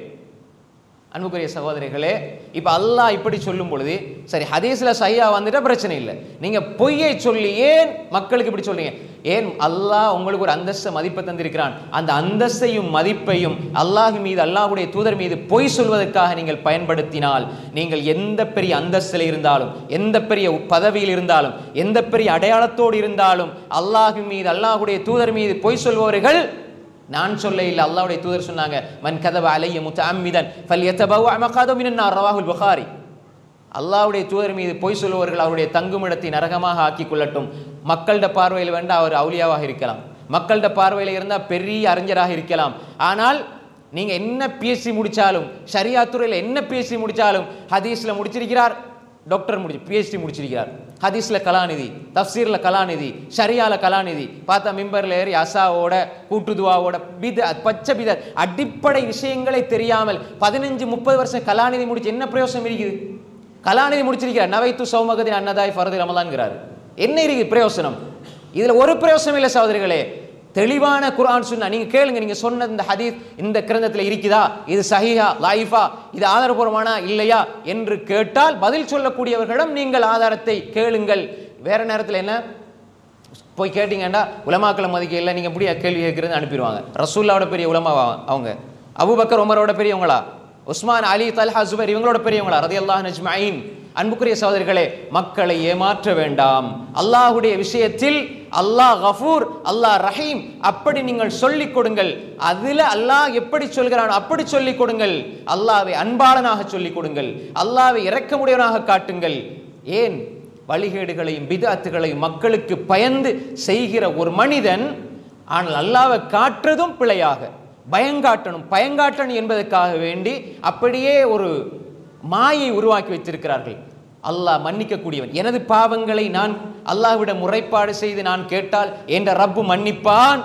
அன்புக்குரிய சகோதரிகளே, இப்ப அல்லாஹ் இப்படி சொல்லும் பொழுது சரி ஹதீஸ்ல சஹீஹா வந்துட்டா பிரச்சனை இல்லை, நீங்க பொய்யை சொல்லி ஏன் மக்களுக்கு இப்படி சொல்றீங்க? ஏன் அல்லாஹ் உங்களுக்கு ஒரு அந்தஸ்தை மதிப்பை தந்திருக்கிறான், அந்த அந்தஸ்தையும் மதிப்பையும் அல்லாஹ் மீது அல்லாஹ்வுடைய தூதர் மீது பொய் சொல்வதற்காக நீங்கள் பயன்படுத்தினால், நீங்கள் எந்த பெரிய அந்தஸ்தில் இருந்தாலும், எந்த பெரிய பதவியில் இருந்தாலும், எந்த பெரிய அடையாளத்தோடு இருந்தாலும், அல்லாஹ் மீது அல்லாஹ்வுடைய தூதர் மீது பொய் சொல்பவர்கள், நான் சொல்ல இல்லை, அல்லாஹ்வுடைய தூதர் சொன்னாங்க, மன் கதப அலைய முத்தஅம்மிதன் ஃபல்யதபவஅ மக்அதஹு மினன் நார், ரவாஹுல் புகாரி. அல்லாஹ்வுடைய தூதர் மீது பொய் சொல்பவர்கள் அவருடைய தங்குமிடத்தை நரகமாக ஆக்கிக் கொள்ளட்டும். மக்கள்கிட்ட பார்வையில் வேண்டாம் அவர் அவுலியாவாக இருக்கலாம், மக்கள்கிட்ட பார்வையில் இருந்தால் பெரிய அறிஞராக இருக்கலாம், ஆனால் நீங்க என்ன பிஎஸ்சி முடிச்சாலும், ஷரியா துறையில் என்ன பிஎஸ்சி முடிச்சாலும், ஹதீஸ்ல முடிச்சிருக்கிறார், டாக்டர் பிஎஸ்டி முடிச்சிருக்கிறார், ஹதீஸ்ல கலாநிதி, தஃப்சீர்ல கலாநிதி, ஷரியால கலாநிதி, பார்த்தா மிம்பர்ல ஏறி அசாவோட கூட்டுதுவாவோட பச்சை பிதர் அடிப்படை விஷயங்களை தெரியாமல் 15-30 வருஷம் கலாநிதி முடிச்சு என்ன பிரயோசனம் இருக்குது? கலாநிதி முடிச்சிருக்கிறார், நவைத்து சௌமகதின் அன்னதாய் ஃபர்து ரமலான்ங்கிறார், என்ன இருக்கு பிரயோசனம்? இதுல ஒரு பிரயோசனம் இல்லை சகோதரிகளே. தெளிவான குர்ஆன் சுன்னா நீங்க கேளுங்க, நீங்க சொன்ன இந்த ஹதீஸ் இந்த கிரந்தத்தில் இருக்குதா, இது சஹீஹா லைஃபா, இது ஆதாரபூர்வமானா இல்லையா என்று கேட்டால் பதில் சொல்லக்கூடியவர்களிடம் நீங்கள் ஆதாரத்தை கேளுங்கள். வேற நேரத்தில் என்ன போய் கேட்டீங்கன்னா உலமாக்களை மதிக்க இல்லை, நீங்க எப்படி கேள்வி கேட்கறது அனுப்பிடுவாங்க. ரசூல்லாவோட பெரிய உலமாவா அவங்க? அபூபக்கர் உமரோட பெரியவங்களா? உஸ்மான் அலி தல்ஹா ஜுபைர் இவங்களோட பெரியவங்களா? ரலியல்லாஹு அஜ்மஈன். அன்புக்குரிய சகோதரர்களே, மக்களை ஏமாற்ற வேண்டாம். அல்லாஹ்வுடைய விஷயத்தில் அல்லாஹ் கஃபூர், அல்லாஹ் ரஹீம் அப்படி நீங்கள் சொல்லிக் கொடுங்கள். அதில் அல்லாஹ் எப்படி சொல்கிறான் அப்படி சொல்லிக் கொடுங்கள். அல்லாஹ்வை அன்பாளனாக சொல்லிக் கொடுங்கள், அல்லாஹ்வை இரக்கமுடையவனாக காட்டுங்கள். ஏன் வழிகேடுகளையும் பிதஅத்துகளையும் மக்களுக்கு பயந்து செய்கிற ஒரு மனிதன், ஆனால் அல்லாஹ்வை காட்டுறதும் பிழையாக பயங்காட்டணும் என்பதற்காக வேண்டி அப்படியே ஒரு மாயை உருவாக்கி வைத்திருக்கிறார்கள். அல்லாஹ் மன்னிக்க கூடியவன். எனது பாவங்களை நான் அல்லாஹ்விடம் முறைப்பாடு செய்து நான் கேட்டால் என்ற ரப்பு மன்னிப்பான்.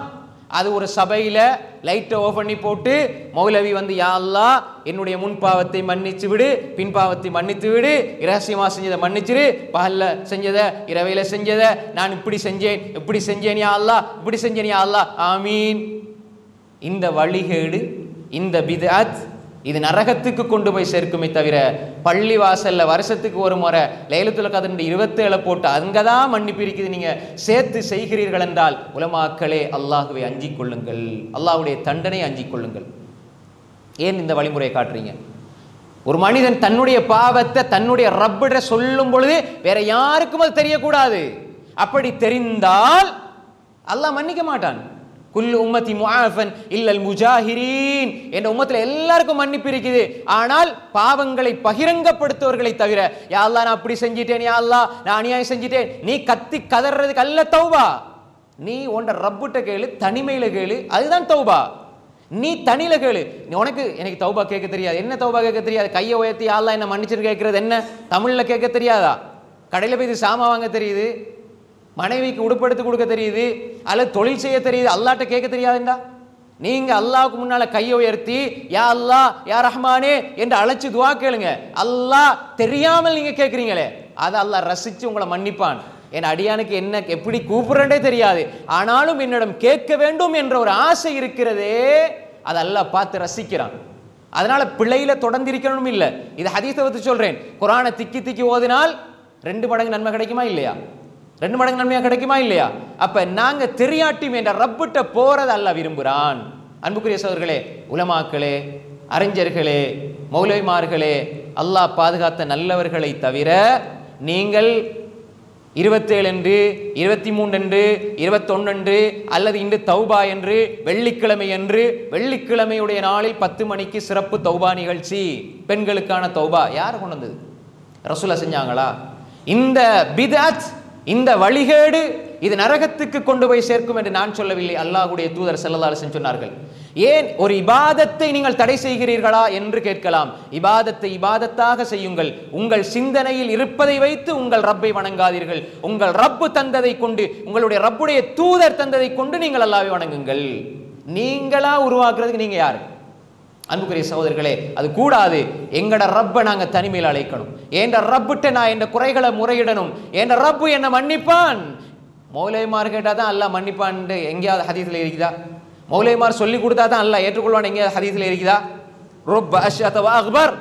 அது ஒரு சபையில லைட்டை ஓஃப் பண்ணி போட்டு மௌலவி வந்து யா அல்லாஹ் என்னுடைய முன் பாவத்தை மன்னிச்சு விடு, பின் பாவத்தை மன்னித்து விடு, இரகசியமா செஞ்சதை மன்னிச்சிரு, பகல்ல செஞ்சதை இரவையில செஞ்சதை நான் இப்படி செஞ்சேன் யா அல்லாஹ், இப்படி செஞ்சேன் யா அல்லாஹ், ஆமீன். இந்த வழிகேடு, இந்த பித்அத் இது நரகத்துக்கு கொண்டு போய் சேர்க்குமே தவிர பள்ளி வாசல்ல வருஷத்துக்கு ஒரு முறை லைலத்துல் கத்ர் 27 போட்டு அங்கதான் மன்னிப்பு இருக்குது நீங்க சேர்த்து செய்கிறீர்கள் என்றால், உலமாக்களே அல்லாஹ்வை அஞ்சிக் கொள்ளுங்கள், அல்லாஹ்வுடைய தண்டனை அஞ்சிக் கொள்ளுங்கள். ஏன் இந்த வழிமுறையை காட்டுறீங்க? ஒரு மனிதன் தன்னுடைய பாவத்தை தன்னுடைய ரப்பிட சொல்லும் பொழுது வேற யாருக்கும் அது தெரியக்கூடாது. அப்படி தெரிந்தால் அல்லாஹ் மன்னிக்க மாட்டான். குல்லு உம்மத்தி முஆஃபன் இல்லல் முஜாஹிரீன், என்ற உம்மத்துல எல்லாருக்கும் மன்னிப்பு இருக்குது, ஆனால் பாவங்களை பகிரங்கப்படுத்துவர்களை தவிர. யா அல்லாஹ் நான் அப்படி செஞ்சிட்டேன், யா அல்லாஹ் நான் அநியாயம் செஞ்சிட்டேன், நீ கத்தி கதறதுக்கு அல்ல தௌபா. நீ உன்ட ரப்புட்ட கேளு, தனிமையில கேளு, அதுதான் தௌபா. நீ தனியில கேளு. எனக்கு தௌபா கேட்க தெரியாது. என்ன தௌபா கேட்க தெரியாது? கையை உயர்த்தி யா அல்லாஹ் என்ன மன்னிச்சுன்னு கேட்கறது என்ன? தமிழ்ல கேட்க தெரியாதா? கடையில் போய் சாமா வாங்க தெரியுது, மனைவிக்கு உடுப்படுத்து கொடுக்க தெரியுது, அல்லது தொழில் செய்ய தெரியுது, அல்லாட்ட கேட்க தெரியாதுண்டா? நீங்க அல்லாஹ்வுக்கு முன்னால கையை உயர்த்தி யா அல்லாஹ் யா ரஹ்மானே என்று அழைச்சு துவா கேளுங்க. அல்லாஹ் தெரியாமல் நீங்க கேட்குறீங்களே, அதை அல்லாஹ் ரசிச்சு உங்களை மன்னிப்பான். என் அடியானுக்கு என்ன எப்படி கூப்பிடுறே தெரியாது, ஆனாலும் என்னிடம் கேட்க வேண்டும் என்ற ஒரு ஆசை இருக்கிறதே, அதை அல்லாஹ் பார்த்து ரசிக்கிறான். அதனால பிள்ளையில தொடர்ந்து இருக்கணும் இல்லை. இது ஹதீஸை வச்சு சொல்றேன். குர்ஆனை திக்கி திக்கி ஓதினால் 2 மடங்கு நன்மை கிடைக்குமா இல்லையா? 2 மடங்கு நன்மையா கிடைக்குமா இல்லையா? அப்ப நாங்க தெரியாட்டியும் என்ற ரப்பிட்ட போறது அல்லாஹ் விரும்புகிறான். அன்புக்குரிய சகோதரர்களே, உலமாக்களே, அறிஞர்களே, மௌலவிமார்களே, அல்லாஹ் பாதுகாத்த நல்லவர்களை தவிர நீங்கள் 27 என்று, 23 என்று, 21 என்று, அல்லது இன்று தௌபா என்று, வெள்ளிக்கிழமை என்று, வெள்ளிக்கிழமையுடைய நாளில் 10 மணிக்கு சிறப்பு தௌபா நிகழ்ச்சி, பெண்களுக்கான தௌபா. யார் கொண்டு வந்தது? ரசூலா செஞ்சாங்களா? இந்த பிதஅத், இந்த வழிகேடு இது நரகத்துக்கு கொண்டு போய் சேர்க்கும் என்று நான் சொல்லவில்லை, அல்லாஹ்வுடைய தூதர் ஸல்லல்லாஹு அலைஹி வஸல்லம் சொன்னார்கள். ஏன் ஒரு இபாதத்தை நீங்கள் தடை செய்கிறீர்களா என்று கேட்கலாம். இபாதத்தை இபாதத்தாக செய்யுங்கள். உங்கள் சிந்தனையில் இருப்பதை வைத்து உங்கள் ரப்பை வணங்காதீர்கள். உங்கள் ரப்பு தந்ததை கொண்டு, உங்களுடைய ரப்புடைய தூதர் தந்ததை கொண்டு நீங்கள் அல்லாஹ்வை வணங்குங்கள். நீங்களா உருவாக்குறதுக்கு நீங்க யாரு? அன்புக்குரிய சகோதரர்களே, அது கூடாது. எங்கட ரப்பை நாங்க தனிமையில் அழைக்கணும். என்ற ரப்புட்ட நான் என்ற குறைகளை முறையிடணும். என்ற ரப்பு என்ன மன்னிப்பான். மௌலைமார் கேட்டா தான் அல்லாஹ் மன்னிப்பான் எங்கேயாவது ஹதீஸ்ல இருக்குதா? மௌலைமார் சொல்லி கொடுத்தா தான் அல்லாஹ் ஏற்றுக்கொள்வான் எங்கேயாவது ஹதீஸ்ல இருக்குதா? ரப்ப அஷ்அத வ அக்பர்,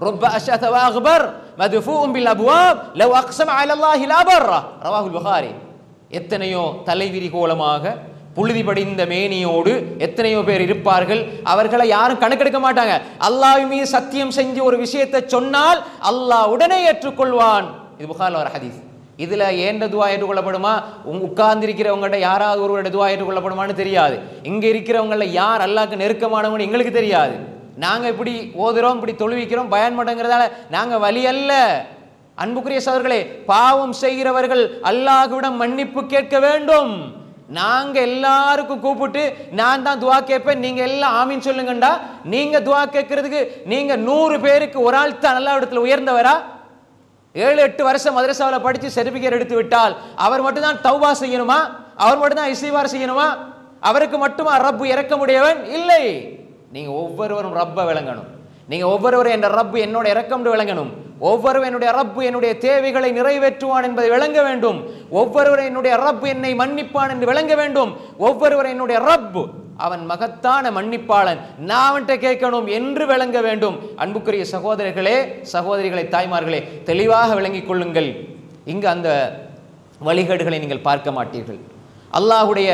ரப்ப அஷ்அத வ அக்பர் மதுஃபூஉன் பில் அப்வாப் லவ் அக்ஸம அலா அல்லாஹி லபர், ரவாஹுல் புகாரி. எத்தனையோ தலைவிரி கோலமாக புழுதி படிந்த மேனியோடு எத்தனையோ பேர் இருப்பார்கள். அவர்களை யாரும் கணக்கெடுக்க மாட்டாங்க. அல்லாஹ்வின் மீது சத்தியம் செஞ்சு ஒரு விஷயத்தை சொன்னால் அல்லாஹ் உடனே ஏற்றுக்கொள்வான். இது புகாரில் வர ஹதீஸ். இதுல ஏண்ட துவா ஏற்றுக்கொள்ளப்படுமா, உட்கார்ந்திருக்கிறவங்கள்ட்ட யாராவது ஒருவருடைய துவா ஏற்றுக்கொள்ளப்படுமான்னு தெரியாது. இங்க இருக்கிறவங்கள யார் அல்லாஹ்க்கு நெருக்கமானவங்க எங்களுக்கு தெரியாது. நாங்க இப்படி ஓதுறோம், இப்படி தொழுவிக்கிறோம், பயன் மாட்டேங்கிறதால நாங்க வலி அல்ல. அன்புக்குரிய சகோதரர்களே, பாவம் செய்கிறவர்கள் அல்லாஹ்விடம் மன்னிப்பு கேட்க வேண்டும். நாங்க எல்லாருக்கும் கூப்பிட்டு நான் தான் துவா கேட்பேன், நீங்க எல்லாம் ஆமீன் சொல்லுங்கண்டா, நீங்க துவா கேட்கறதுக்கு நீங்க 100 பேருக்கு ஒரு ஆள் தான் அல்லாஹ் இடத்துல உயர்ந்தவரா? 7-8 வருஷம் மதரசாவில் படிச்சு சர்டிபிகேட் எடுத்து விட்டால் அவர் மட்டும்தான் தௌபா செய்யணுமா? அவர் மட்டும்தான் இஸ்திக்பார் செய்யணுமா? அவருக்கு மட்டுமா ரப்பு இறக்க முடியவன்? இல்லை. நீங்க ஒவ்வொருவரும் ரப்பை விளங்கணும். நீங்க ஒவ்வொருவரும் என்ற ரப்பு என்னோட இறக்கம் விளங்கணும். ஒவ்வொருவரும் என்னுடைய ரப்பு என்னுடைய தேவைகளை நிறைவேற்றுவான் என்பதை விளங்க வேண்டும். ஒவ்வொருவரும் என்னுடைய ரப்பு என்னை மன்னிப்பான் என்று விளங்க வேண்டும். ஒவ்வொருவரும் என்னுடைய ரப்பு அவன் மகத்தான மன்னிப்பாளன், நான் அவன்கிட்ட கேட்கணும் என்று விளங்க வேண்டும். அன்புக்குரிய சகோதரர்களே, சகோதரிகளை, தாய்மார்களே, தெளிவாக விளங்கிக் கொள்ளுங்கள். இங்கு அந்த வழிகேடுகளை நீங்கள் பார்க்க மாட்டீர்கள். அல்லாஹ்வுடைய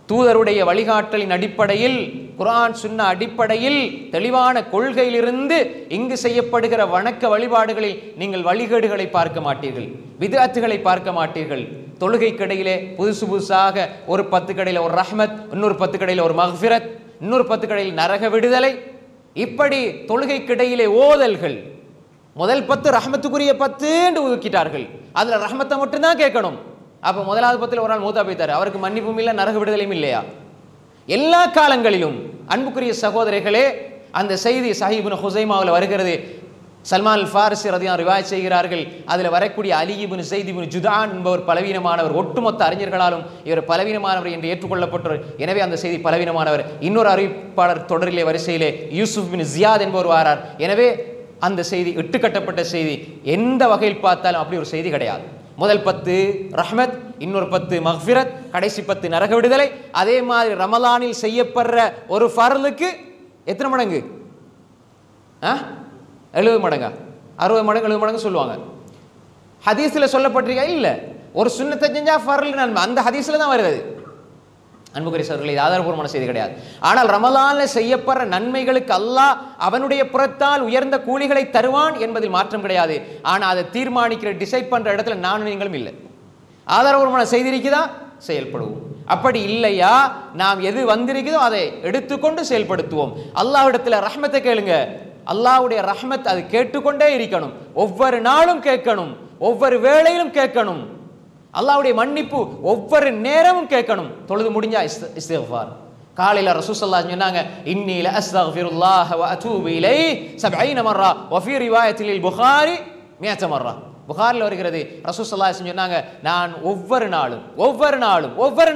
தூதருடைய வழிகாட்டலின் அடிப்படையில், குர்ஆன் சுன்னா அடிப்படையில், தெளிவான கொள்கையிலிருந்து இங்கு செய்யப்படுகிற வணக்க வழிபாடுகளில் நீங்கள் வழிகேடுகளை பார்க்க மாட்டீர்கள், பித்அத்துகளை பார்க்க மாட்டீர்கள். தொழுகைக்கிடையிலே புதுசு புதுசாக ஒரு 10 கடையில் ஒரு ரஹ்மத், இன்னொரு 10 கடையில் ஒரு மக்ஃபிரத், இன்னொரு 10 கடையில் நரக விடுதலை, இப்படி தொழுகைக்கிடையிலே ஓதல்கள். முதல் 10 ரஹ்மத்துக்குரிய 10 என்று ஒதுக்கிட்டார்கள். அதுல ரஹ்மத்தை மட்டும்தான் கேட்கணும். அப்ப முதலாவது 10ல் ஒரு ஆள் மூத்தா போய்த்தாரு, அவருக்கு மன்னிப்பும் இல்லை, நரக விடுதலையும் இல்லையா? எல்லா காலங்களிலும் அன்புக்குரிய சகோதரர்களே, அந்த செய்தி சஹீஹ் இப்னு ஹுஸைமாவில் வருகிறது. சல்மான் அல் ஃபாரிஸி ரலியல்லாஹு ரிவாயத் செய்கிறார்கள். அதில் வரக்கூடிய அலி இப்னு ஸைத் இப்னு ஜுதான் என்பவர் பலவீனமானவர், ஒட்டுமொத்த அறிஞர்களாலும் இவர் பலவீனமானவர் என்று ஏற்றுக்கொள்ளப்பட்டவர். எனவே அந்த செய்தி பலவீனமானவர். இன்னொரு அறிவிப்பாளர் தொடரிலே வரிசையிலே யூசுப் பின் ஜியாத் என்பவர் வாரார். எனவே அந்த செய்தி இட்டுக்கட்டப்பட்ட செய்தி. எந்த வகையில் பார்த்தாலும் அப்படி ஒரு செய்தி கிடையாது. முதல் 10 ரஹ்மத், இன்னொரு 10 மக்ஃபிரத், கடைசி 10 நரக விடுதலை. அதே மாதிரி ரமலானில் செய்யப்படுற ஒரு ஃபர்லுக்கு எத்தனை மடங்கு? 70 மடங்கா, 60 மடங்கு, 70 மடங்கு சொல்லுவாங்க. ஹதீஸ்ல சொல்லப்பட்டிருக்கா? இல்ல. ஒரு சுன்னத்தை செஞ்சா ஃபர்ல் நன்மை, அந்த ஹதீஸ்ல தான் வருது. அன்புக்குரிய சகோதரர்களே, இது ஆதாரபூர்வமான செய்தி கிடையாது. ஆனால் ரமலான்ல செய்யப்படுற நன்மைகளுக்கு அல்லாஹ் அவனுடைய புறத்தால் உயர்ந்த கூலிகளை தருவான் என்பதில் மாற்றம் கிடையாது. ஆனா அதை தீர்மானிக்கிற, டிசைட் பண்ற இடத்துல நானும் நீங்களும் இல்லை. ஆதாரபூர்வமான செய்தி இருக்குதா, செயல்படுவோம். அப்படி இல்லையா, நாம் எது வந்திருக்குதோ அதை எடுத்துக்கொண்டு செயல்படுத்துவோம். அல்லாஹ்விடத்துல ரஹ்மத்தை கேளுங்க. அல்லாஹ்வுடைய ரஹ்மத் அது கேட்டுக்கொண்டே இருக்கணும். ஒவ்வொரு நாளும் கேட்கணும், ஒவ்வொரு வேளையிலும் கேட்கணும். அல்லாஹ்வுடைய மன்னிப்பு ஒவ்வொரு நேரமும் கேட்கணும். தொழுது முடிஞ்சா இஸ்திக்ஃபார். காலையில ரசூல் ஸல்லல்லாஹு அலைஹி சொன்னாங்க, இன்னி ல அஸ்தக்ஃபிருல்லாஹ வ அதூபு இலைஹி 70 மர்ரா வ ஃபீ ரிவாயத்தில் புகாரி 100 மர்ரா. புகாரில் வருகிறது, ரசூல் ஸல்லல்லாஹு அலைஹி சொன்னாங்க, நான் ஒவ்வொரு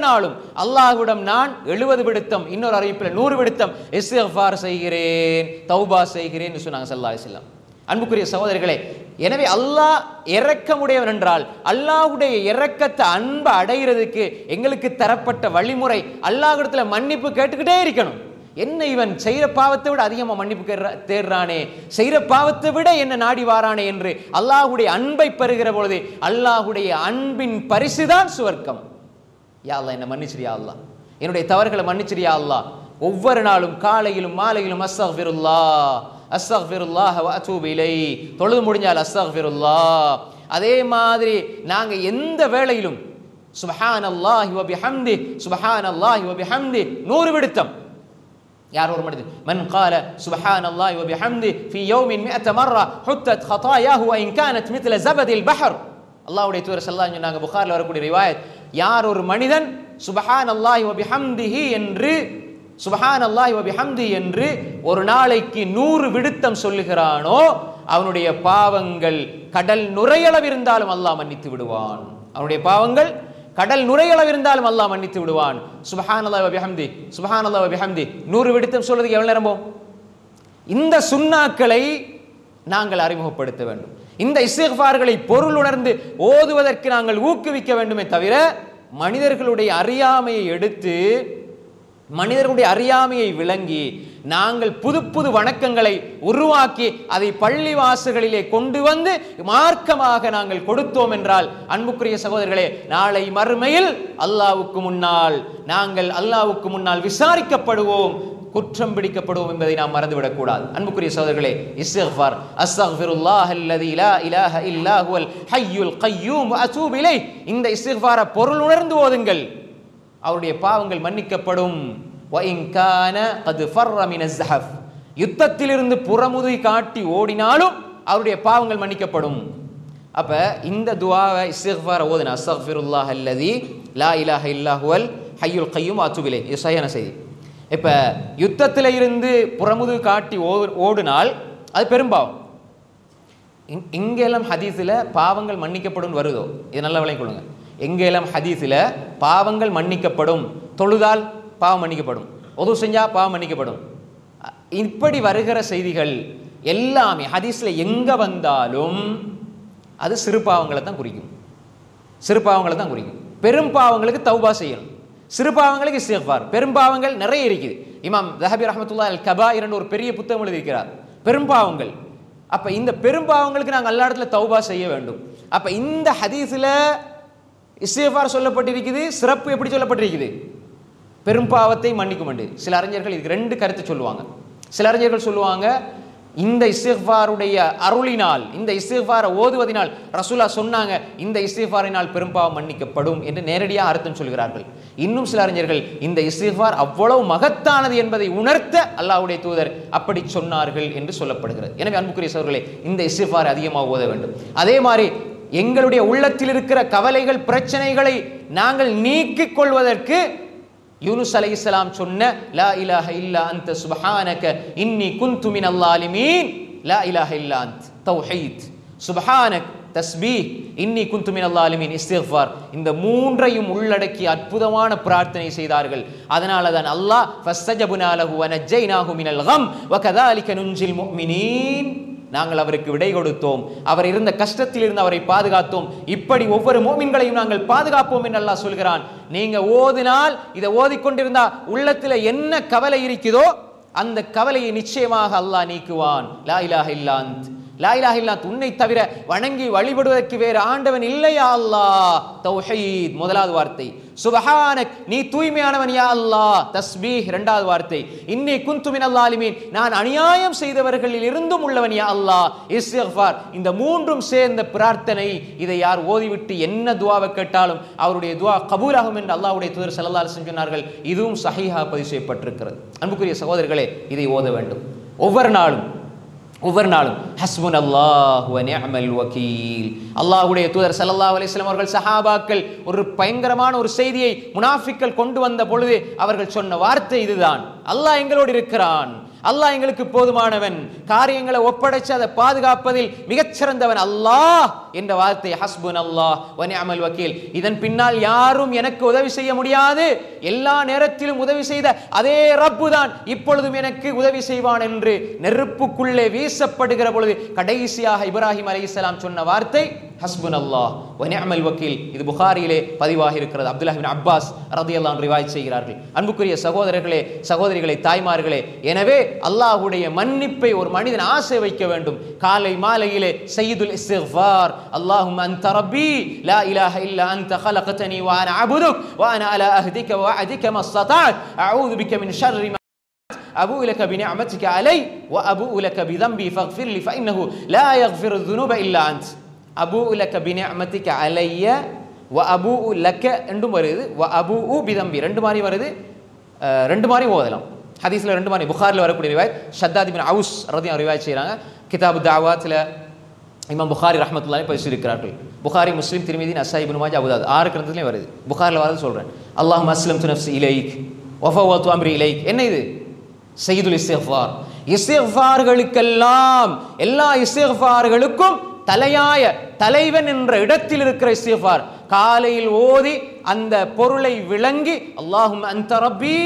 நாளும் அல்லாஹ்விடம் நான் 70 விடுத்தம், இன்னொரு அறிவிப்பில் 100 விடுத்தம் இஸ்திக்ஃபார் செய்கிறேன், தௌபா செய்கிறேன் என்று சொன்னாங்க ஸல்லல்லாஹு அலைஹி வஸல்லம். அன்புக்குரிய சகோதரர்களே, எனவே அல்லாஹ் இரக்கமுடையவன் என்றால் அல்லாஹ்வுடைய இரக்கத்தை, அன்பை அடைகிறதுக்கு எங்களுக்கு தரப்பட்ட வழிமுறை அல்லாஹ்விடத்துல மன்னிப்பு கேட்டுக்கிட்டே இருக்கணும். என்ன இவன் செய்கிற பாவத்தை விட அதிகமாக மன்னிப்பு தேடுறானே, செய்கிற பாவத்தை விட என்ன நாடி வாரானே என்று அல்லாஹ்வுடைய அன்பை பெறுகிற பொழுது அல்லாஹ்வுடைய அன்பின் பரிசுதான் சுவர்க்கம். யா அல்லாஹ், என்ன மன்னிச்சிரியா அல்லாஹ், என்னுடைய தவறுகளை மன்னிச்சிரியா அல்லாஹ். ஒவ்வொரு நாளும் காலையிலும் மாலையிலும் அஸ்தக்ஃபிருல்லாஹ் வ அதூபு இலைஹி, தொழுது முடிஞ்சால் அஸ்தக்ஃபிருல்லாஹ், அதே மாதிரி நாங்க எந்த வேளையிலும் சுப்ஹானல்லாஹி வ பிஹம்தி சுப்ஹானல்லாஹி வ பிஹம்தி 100 விடுத்தம். யார் ஒரு மனிதன் மன் قال சுப்ஹானல்லாஹி வ பிஹம்தி في يوم 100 مرة حطت خطاياه وان كانت مثل زبد البحر. அல்லாஹ்வுடைய தூதர் ஸல்லல்லாஹு அலைஹி வஸல்லம் புகாரில் வரக்கூடிய ரிவாயத், யார் ஒரு மனிதன் சுப்ஹானல்லாஹி வ பிஹம்திஹி என்று சுப்ஹானல்லாஹி வ பிஹம்தி என்று ஒரு நாளைக்கு 100 விடுத்தம் சொல்லுகிறானோ அவனுடைய பாவங்கள் கடல் நுரையளவு இருந்தாலும் அல்லாஹ் மன்னித்து விடுவான். அவனுடைய பாவங்கள் கடல் நுரையளவு இருந்தாலும் அல்லாஹ் மன்னித்து விடுவான். சுப்ஹானல்லாஹி வ பிஹம்தி சுப்ஹானல்லாஹி வ பிஹம்தி 100 விடுத்தம் சொல்றதுக்கு எவ்வளவு நேரம் போகும்? இந்த சுன்னாக்களை நாங்கள் அறிமுகப்படுத்த வேண்டும். இந்த இஸ்திக்ஃபார்களை பொருள் உணர்ந்து ஓதுவதற்கு நாங்கள் ஊக்குவிக்க வேண்டுமே தவிர மனிதர்களுடைய அறியாமையை எடுத்து மனிதர்களுடைய அறியாமையை விளங்கி நாங்கள் புது புது வணக்கங்களை உருவாக்கி அதை பள்ளிவாசல்களிலே கொண்டு வந்து மார்க்கமாக நாங்கள் கொடுத்தோம் என்றால் அன்புக்குரிய சகோதரர்களே, நாளை மறுமையில் அல்லாஹ்வுக்கு முன்னால் விசாரிக்கப்படுவோம், குற்றம் பிடிக்கப்படுவோம் என்பதை நாம் மறந்துவிடக் கூடாது. அன்புக்குரிய சகோதரர்களே, இஸ்திக்ஃபார் அஸ்தக்ஃபிருல்லாஹ் அல்லதி லா இலாஹ இல்லா ஹுவல் ஹய்யுல் கய்யூம் வ அதூபு இலைஹ். இந்த இஸ்திக்ஃபாரை பொருள் உணர்ந்து ஓதுங்கள், அவருடைய பாவங்கள் மன்னிக்கப்படும். وَإِنْ كَانَ قَدْ فَرَّ مِنَ الزَّحْفِ. யுத்தத்திலிருந்து புறமுதுகை காட்டி ஓடினாலும் அவருடைய பாவங்கள் மன்னிக்கப்படும். அப்ப இந்த துஆவை இஸ்திக்ஃபார் ஓதுனா அஸ்தக்ஃபிருல்லாஹ் அல்லதி லா இலாஹ இல்லா ஹுவல் ஹய்யுல் கய்யூம் வ அதூபு இலைஹ், இது சரியான செய்தி. இப்ப யுத்தத்தில இருந்து புறமுதுகை காட்டி ஓடினால் அது பெரும்பாவம். எங்கெல்லாம் ஹதீஸில் பாவங்கள் மன்னிக்கப்படும் வருதோ இது நல்ல விளங்கிக் கொள்ளுங்க. எங்கெல்லாம் ஹதீஸில் பாவங்கள் மன்னிக்கப்படும், தொழுதால் பாவம் மன்னிக்கப்படும், ஒது செஞ்சா பாவம் மன்னிக்கப்படும், இப்படி வருகிற செய்திகள் எல்லாமே ஹதீஸில் எங்க வந்தாலும் அது சிறு பாவங்களை தான் குறிக்கும். சிறு பாவங்களை தான் குறிக்கும். பெரும் பாவங்களுக்கு தௌபா செய்யணும், சிறு பாவங்களுக்கு இஸ்திக்ஃபார். பெரும் பாவங்கள் நிறைய இருக்குது. இமாம் ஸஹபி ரஹ்மத்துல்லாஹி அல் கபாயிர் என்ற ஒரு பெரிய புத்தகம் எழுதியிருக்கிறார், பெரும் பாவங்கள். அப்ப இந்த பெரும் பாவங்களுக்கு நாங்கள் எல்லா இடத்துல தௌபா செய்ய வேண்டும். அப்ப இந்த ஹதீஸில் இஸ்திக்ஃபார் சொல்லப்பட்டிருக்குது, சிறப்பு எப்படி சொல்லப்பட்டிருக்குது? பெரும் பாவத்தை மன்னிக்கும் என்று. சில அறிஞர்கள் இதுக்கு 2 கருத்து சொல்லுவாங்க. சில அறிஞர்கள் சொல்லுவாங்க, இந்த இஸ்திக்ஃபாருடைய அருளினால், இந்த இஸ்திக்ஃபாரை ஓதுவதினால் ரசூலா சொன்னாங்க இந்த இஸ்திக்ஃபாரினால் பெரும் பாவம் மன்னிக்கப்படும் என்று நேரடியாக அர்த்தம் சொல்கிறார்கள். இன்னும் சில அறிஞர்கள் இந்த இஸ்திக்ஃபார் அவ்வளவு மகத்தானது என்பதை உணர்த்த அல்லாஹ்வுடைய தூதர் அப்படி சொன்னார்கள் என்று சொல்லப்படுகிறது. எனவே அன்புக்குரிய சகோதரர்களே, இந்த இஸ்திக்ஃபாரை அதிகமாக ஓத வேண்டும். அதே மாதிரி எங்களுடைய உள்ளத்தில் இருக்கிற கவலைகள் பிரச்சனைகளை நாங்கள் நீக்கிக் கொள்வதற்கு யூனுஸ் அலைஹிஸ்ஸலாம் சொன்ன லா இலாஹ இல்லா அன்த சுப்ஹானக இன்னி குன்து மினல் ஸாலிமீன், லா இலாஹ இல்லா அன்த் தௌஹீத், சுப்ஹானக் தஸ்பீஹ், இன்னி குன்து மினல் ஸாலிமீன் இஸ்திக்ஃபார், இந்த 3ஐயும் உள்ளடக்கி அற்புதமான பிரார்த்தனை செய்தார்கள். அதனால தான் அல்லாஹ் ஃபஸ்தஜப்னா லஹு வ நஜ்ஜைனாஹு மினல் கம் வ கதாலிக நுன்ஜில் முஃமினீன், நாங்கள் அவருக்கு விடை கொடுத்தோம், அவர் இருந்த கஷ்டத்தில் இருந்து அவரை பாதுகாத்தோம், இப்படி ஒவ்வொரு மோமின்களையும் நாங்கள் பாதுகாப்போம் என்று அல்லாஹ் சொல்கிறான். நீங்க ஓதினால், இதை ஓதிக்கொண்டிருந்தா உள்ளத்தில் என்ன கவலை இருக்குதோ அந்த கவலையை நிச்சயமாக அல்லாஹ் நீக்குவான். லா இலாஹ இல்லா அன்த், லா இலாஹ இல்லா அன்த், உன்னை தவிர வணங்கி வழிபடுவதற்கு வேறு ஆண்டவன் இல்லையா அல்லாஹ், தௌஹீத் முதலாவது வார்த்தை, சுப்ஹானக் நீ தூய்மையானவன் யா அல்லாஹ், தஸ்பீஹ் இரண்டாவது வார்த்தை, இன்னி குன்து மினல் ஸாலிமீன் நான் அநியாயம் செய்தவர்களில் இருந்தும் உள்ளவன் யா அல்லாஹ், இஸ்திக்ஃபார், இந்த 3ம் சேர்ந்த பிரார்த்தனை. இதை யார் ஓதிவிட்டு என்ன துஆவை கேட்டாலும் அவருடைய துஆ கபூலாகும் என்று அல்லாஹ்வுடைய தூதர் ஸல்லல்லாஹு அலைஹி வஸல்லம் சொன்னார்கள். இதுவும் சஹீஹாக பதிவு செய்யப்பட்டிருக்கிறது. அன்புக்குரிய சகோதரர்களே, இதை ஓத வேண்டும். ஒவ்வொரு நாளும் ஹஸ்புனல்லாஹு வ நிஅமல் வகீல். அல்லாஹ்வுடைய தூதர் ஸல்லல்லாஹு அலைஹி வஸல்லம் அவர்கள் சஹாபாக்கள் ஒரு பயங்கரமான ஒரு செய்தியை முனாஃபிக்கள் கொண்டு வந்த பொழுது அவர்கள் சொன்ன வார்த்தை இதுதான், அல்லாஹ் எங்களோடு இருக்கிறான், அல்லாஹ் எங்களுக்கு போதுமானவன், காரியங்களை ஒப்படைச்சு அதை பாதுகாப்பதில் மிகச்சிறந்தவன் அல்லாஹ் என்ற வார்த்தை, ஹஸ்புனல்லாஹ் வ நிஅமல் வகீல். இதன் பின்னால் யாரும் எனக்கு உதவி செய்ய முடியாது, எல்லா நேரத்திலும் உதவி செய்த அதே ரப்பு தான் இப்பொழுதும் எனக்கு உதவி செய்வான் என்று நெருப்புக்குள்ளே வீசப்படுகிற பொழுது கடைசியாக இப்ராஹிம் அலைஹிஸ்ஸலாம் சொன்ன வார்த்தை ஹஸ்புனல்லாஹ் வ நிஅமல் வகீல். இது புகாரியிலே பதிவாகி இருக்கிறது. அப்துல்லாஹ் இப்னு அப்பாஸ் ரலியல்லாஹு அன்ஹு ரிவாயத் செய்கிறார்கள். அன்புக்குரிய சகோதரர்களே, சகோதரிகளே, தாய்மார்களே, எனவே அல்லாஹ்வுடைய மன்னிப்பை ஒரு மனிதன் ஆசை வைக்க வேண்டும். காலை மாலையிலே சய்யிதுல் இஸ்திக்ஃபார், அல்லாஹும்ம அன்த ரப்பி லா இலாஹ இல்லா அன்த خلقتني وانا اعبدك وانا على عهدك ووعدك ما استطعت اعوذ بك من شر ما أبوء لك بنعمتك علي وأبوء لك بذنبي فاغفر لي فإنه لا يغفر الذنوب إلا أنت. அபூ லக பினிஅமதிக அலைய வ அபூ லக என்றும் வருது, வ அபூ பிதம்பி ரெண்டு மாதிரி வருது, ரெண்டு மாதிரி ஓதலாம். ஹதீஸில் ரெண்டு மாதிரி. புகாரில் வரக்கூடிய ரிவாயத் ஷத்தாத் பின் அவுஸ் ரலியல்லாஹு ரிவாயத் செய்கிறாங்க. கிதாபு தாவாத்தில் இமாம் புகாரி ரஹ்மத்துல்லாஹி பேசியிருக்கிறார்கள். புகாரி, முஸ்லிம், திர்மிதி, நசாயி, இப்னு மாஜா, அபூ தாவூத் 6 கிரந்தத்துலையும் வருது. புகாரில் வரது சொல்கிறேன். அல்லாஹும்ம அஸ்லம்து நஃப்ஸி இலைக் வ ஃபவ்வது அம்ரி இலைக். என்ன இது? சய்யிதுல் இஸ்திக்ஃபார். இஸ்திக்ஃபார்களுக்கெல்லாம், எல்லா இஸ்திக்ஃபார்களுக்கும் தலையாய தலைவன் என்ற இடத்தில் இருக்கிற இஸ்திக்ஃபார் காலையில் ஓதி அந்த பொருளை விளங்கி, அல்லாஹும்ம அன்த ரப்பி,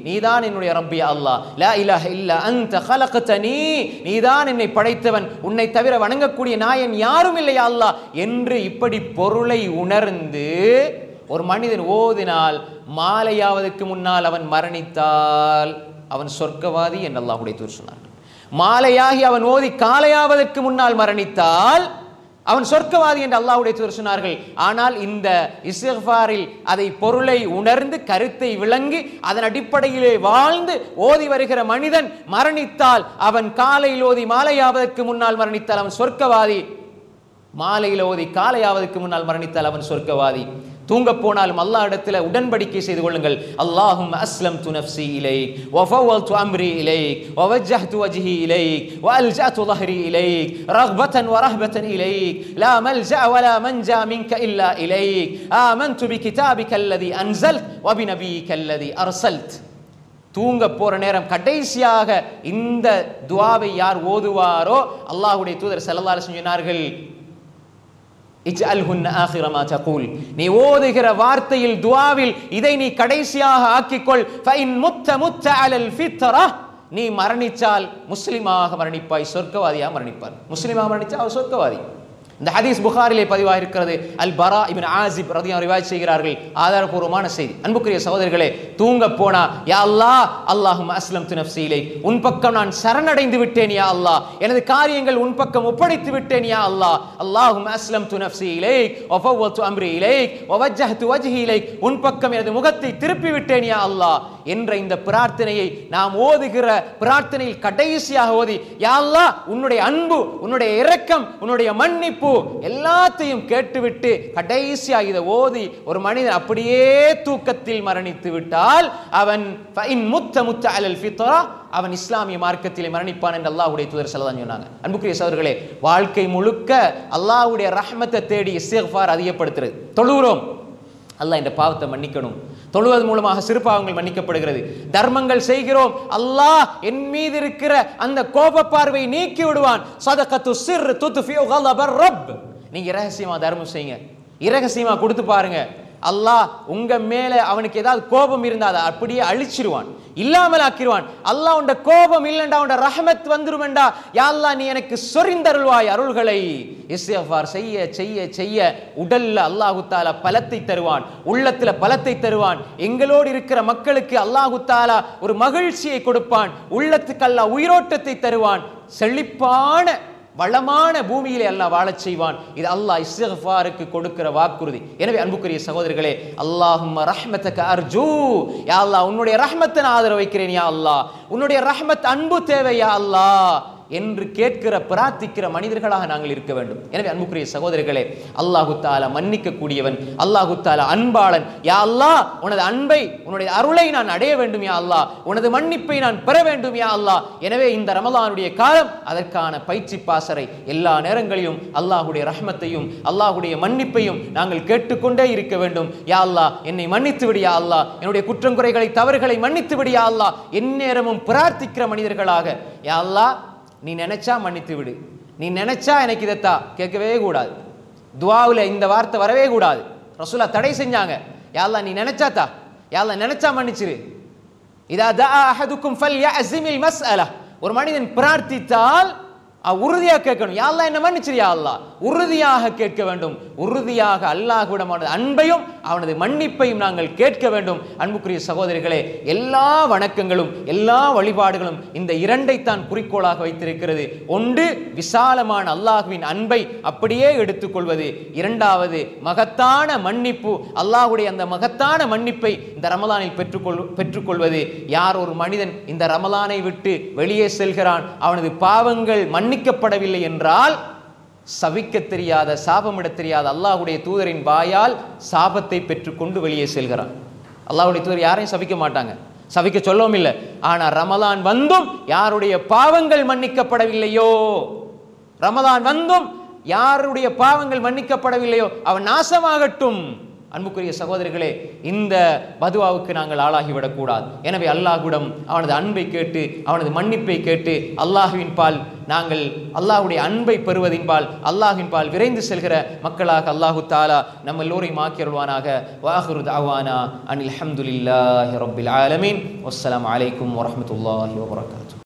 நீதான் என்னுடைய ரப்பி அல்லாஹ், லா இலாஹ இல்லா அன்த ஹலக்தனி, நீதான் என்னை படைத்தவன், உன்னை தவிர வணங்கக்கூடிய நாயன் யாரும் இல்லையா அல்லாஹ் என்று இப்படி பொருளை உணர்ந்து ஒரு மனிதன் ஓதினால், மாலையாவதற்கு முன்னால் அவன் மரணித்தால் அவன் சொர்க்கவாதி என்று அல்லாஹ்வுடைய தூதர் சொன்னார்கள். மாலையாகி அவன் ஓதி காலையாவதற்கு முன்னால் மரணித்தால் அவன் சொர்க்கவாதி என்று அல்லாஹ்வுடைய தூதர் சொன்னார்கள். ஆனால் இந்த இஸ்திக்ஃபாரில் அதை பொருளை உணர்ந்து கருத்தை விளங்கி அதன் அடிப்படையிலே வாழ்ந்து ஓதி வருகிற மனிதன் மரணித்தால் அவன் காலையில் ஓதி மாலையாவதற்கு முன்னால் மரணித்தால் அவன் சொர்க்கவாதி, மாலையில் ஓதி காலையாவதற்கு முன்னால் மரணித்தால் அவன் சொர்க்கவாதி. தூங்க போனாலும் அல்லாஹ் இடத்துல உடன்படிக்கை செய்து கொள்ளுங்கள். அல்லாஹும்ம அஸ்லம்து நஃப்ஸி இலைக் வ ஃபவ்வல்து அம்ரி இலைக் வ வஜ்ஜஹ்து வஜ்ஹி இலைக் வ அல்ஜஅது ظهري இலைக் ரக்பத்தன் வ ரஹ்பத்தன் இலைக் லா மல்ஜஅ வ லா மன்ஜா மின்க இல்லா இலைக் ஆமன்து பிகிதாபிக அல்லதி அன்ஸல்த் வ பிநபியிக அல்லதி அர்ஸல்த். தூங்க போற நேரம் கடைசியாக இந்த துஆவை யார் ஓதுவாரோ அல்லாஹ்வுடைய தூதர் ஸல்லல்லாஹு அலைஹி வஸல்லம் சொன்னார்கள், இஜ்அல்ஹுன்ன ஆகிர மா தகூல், நீ ஓதுகிற வார்த்தையில் துஆவில் இதை நீ கடைசியாக ஆக்கிக்கொள். ஃபஇன் முத்த அலல் ஃபித்ரா, நீ மரணிச்சால் முஸ்லிமாக மரணிப்பாய், சொர்க்கவாதியாக மரணிப்பார். முஸ்லிமாக மரணிச்சா அவர் சொர்க்கவாதி. இந்த ஹதீஸ் புகாரிலே பதிவாக இருக்கிறது. அல் பரா இப்னு ஆசிப் ரலியல்லாஹு ரிவாயத் செய்கிறார்கள். ஆதாரபூர்வமான செய்தி. அன்புக்குரிய சகோதரர்களே, தூங்க போனா யா அல்லாஹ், அல்லாஹும்ம அஸ்லம்து நஃப்ஸி இலைக், உன் பக்கம் நான் சரணடைந்து விட்டேன் யா அல்லாஹ், எனது காரியங்கள் உன் பக்கம் ஒப்படைத்து விட்டேன் யா அல்லாஹ், அல்லாஹும்ம அஸ்லம்து நஃப்ஸி இலைக் வ ஃபவ்வல்து அம்ரி இலைக் வ வஜ்ஜஹ்து வஜ்ஹி இலைக், உன் பக்கம் எனது முகத்தை திருப்பி விட்டேன் யா அல்லாஹ் என்ற இந்த பிரார்த்தனையை நாம் ஓதுகிற பிரார்த்தனையில் கடைசியாக ஓதி, யா அல்லாஹ் உன்னுடைய அன்பு, உன்னுடைய இரக்கம், உன்னுடைய மன்னிப்பு எல்லாத்தையும் கேட்டுவிட்டு கடைசியா இதை ஓதி ஒரு மனிதன் அப்படியே தூக்கத்தில் மரணித்து விட்டால் அவன் முத்த அலல் ஃபித்ரா, அவன் இஸ்லாமிய மார்க்கத்திலே மரணிப்பான் என்று அல்லாஹ்வுடைய தூதர் ஸல்லல்லாஹு அலைஹி வஸல்லம் சொன்னாங்க. அன்புக்குரிய சகோதரர்களே, வாழ்க்கை முழுக்க அல்லாஹ்வுடைய ரஹ்மத்தை தேடி இஸ்திக்ஃபார் அதிகப்படுத்துறது. தொழுகிறோம், அல்லாஹ் இந்த பாவத்தை மன்னிக்கணும், தொழுவது மூலமாக சிறு பாவங்கள் மன்னிக்கப்படுகிறது. தர்மங்கள் செய்கிறோம், அல்லாஹ் என் மீது இருக்கிற அந்த கோப பார்வை நீக்கி விடுவான். சதகத்து சிர் துத்ஃபிஉ கலபர் ரப், நீங்க இரகசியமா தர்மம் செய்யுங்க, இரகசியமா கொடுத்து பாருங்க, அல்லாஹ் உங்க மேல அவனுக்கு ஏதாவது கோபம் இருந்தா அதை அப்படியே அழிச்சிருவான், இல்லாமல் ஆக்கிடுவான். அல்லாஹ் உண்ட கோபம் இல்லைண்டா உண்ட ரஹமத் வந்துருமெண்டா, யா அல்லாஹ் நீ எனக்கு சொரிந்தருள்வாய் அருள்களை. இஸ்திக்ஃபார் செய்ய செய்ய செய்ய உடல்ல அல்லாஹு தஆலா பலத்தை தருவான், உள்ளத்துல பலத்தை தருவான். எங்களோடு இருக்கிற மக்களுக்கு அல்லாஹு தஆலா ஒரு மகிழ்ச்சியை கொடுப்பான், உள்ளத்துக்கு அல்லாஹ் உயிரோட்டத்தை தருவான், செழிப்பான வளமான பூமியிலே அல்லாஹ் வாழச் செய்வான். இது அல்லாஹ் இஸ்திக்ஃபாருக்கு கொடுக்கிற வாக்குறுதி. எனவே அன்புக்குரிய சகோதரர்களே, அல்லாஹும்ம ரஹ்மத்தக அர்ஜூ, யா அல்லாஹ் உன்னுடைய ரஹ்மத்தை நான் ஆதரவு வைக்கிறேன் யா அல்லாஹ், உன்னுடைய ரஹ்மத் அன்பு தேவை யா அல்லாஹ் என்று கேட்கிற பிரார்த்திக்கிற மனிதர்களாக நாங்கள் இருக்க வேண்டும். எனவே அன்புக்குரிய சகோதரர்களே, அல்லாஹு தஆலா மன்னிக்க கூடியவன், அல்லாஹு தஆலா அன்பாளன். யா அல்லாஹ் உனது அன்பை, உன்னுடைய அருளை நான் அடைய வேண்டும் யா அல்லாஹ், உனது மன்னிப்பை நான் பெற வேண்டும் யா அல்லாஹ். எனவே இந்த ரமலானுடைய காலம் அதற்கான பயிற்சி பாசறை. எல்லா நேரங்களிலும் அல்லாஹ்வுடைய ரஹ்மத்தையும் அல்லாஹ்வுடைய மன்னிப்பையும் நாங்கள் கேட்டுக்கொண்டே இருக்க வேண்டும். யா அல்லாஹ் என்னை மன்னித்து விடு யா அல்லாஹ், என்னுடைய குற்றங்குறைகளை தவறுகளை மன்னித்து விடு யா அல்லாஹ். எந்நேரமும் பிரார்த்திக்கிற மனிதர்களாக, யா அல்லாஹ் நீ நினைச்சா மன்னித்து விடு, நீ நினைச்சா எனக்கு இதைத்தா கேட்கவே கூடாது. துஆவுல இந்த வார்த்தை வரவே கூடாது. ரசூலுல்லாஹ் தடை செஞ்சாங்க. யா அல்லாஹ் நீ நினைச்சாத்தா, யா அல்லாஹ் நினைச்சா மன்னிச்சிரு. இதா தஆ அஹதுக்கும் ஃபல்யஅஸிமில் மஸ்அலா, ஒரு மனிதன் பிரார்த்தித்தால் உறுதியாக கேட்கணும். யா அல்லாஹ் என்ன மன்னிச்சிரு யா அல்லாஹ், உறுதியாக கேட்க வேண்டும். உறுதியாக அல்லாஹ்விடம் அவனது அன்பையும் அவனது மன்னிப்பையும் நாங்கள் கேட்க வேண்டும். அன்புக்குரிய சகோதரிகளே, எல்லா வணக்கங்களும் எல்லா வழிபாடுகளும் இந்த இரண்டைத்தான் குறிக்கோளாக வைத்திருக்கிறது. ஒன்று விசாலமான அல்லாஹ்வின் அன்பை அப்படியே எடுத்துக்கொள்வது, இரண்டாவது மகத்தான மன்னிப்பு, அல்லாஹ்வுடைய அந்த மகத்தான மன்னிப்பை இந்த ரமலானில் பெற்றுக்கொள்வது. யார் ஒரு மனிதன் இந்த ரமலானை விட்டு வெளியே செல்கிறான், அவனது பாவங்கள் மன்னிக்கப்படவில்லை என்றால் சபிக்க தெரியாத, சாபமிட தெரியாத அல்லாஹ்வுடைய தூதரின் வாயால் சாபத்தை பெற்றுக்கொண்டு வெளியே செல்கிறான். அல்லாஹ்வுடைய தூதர் யாரையும் சபிக்க மாட்டாங்க, சபிக்க சொல்லவும் இல்லை. ஆனால் ரமலான் வந்தும் யாருடைய பாவங்கள் மன்னிக்கப்படவில்லையோ, ரமலான் வந்தும் யாருடைய பாவங்கள் மன்னிக்கப்படவில்லையோ அவன் நாசமாகட்டும். அன்புக்குரிய சகோதரர்களே, இந்த பதுவாவுக்கு நாங்கள் ஆளாகிவிடக்கூடாது. எனவே அல்லாஹ்விடம் அவனது அன்பை கேட்டு, அவனது மன்னிப்பை கேட்டு, அல்லாஹுவின் பால் நாங்கள் அல்லாஹ்வுடைய அன்பை பெறுவதின் பால், அல்லாஹ்வின் பால் விரைந்து செல்கிற மக்களாக அல்லாஹு தஆலா நம்ம எல்லோரையும் ஆக்கியருள்வானாக. வாஹிரு தஅவானா அனில் ஹம்துலில்லாஹி ரப்பில் ஆலமீன். வஸ்ஸலாமு அலைக்கும் வரஹ்மத்துல்லாஹி வபரகாத்துஹு.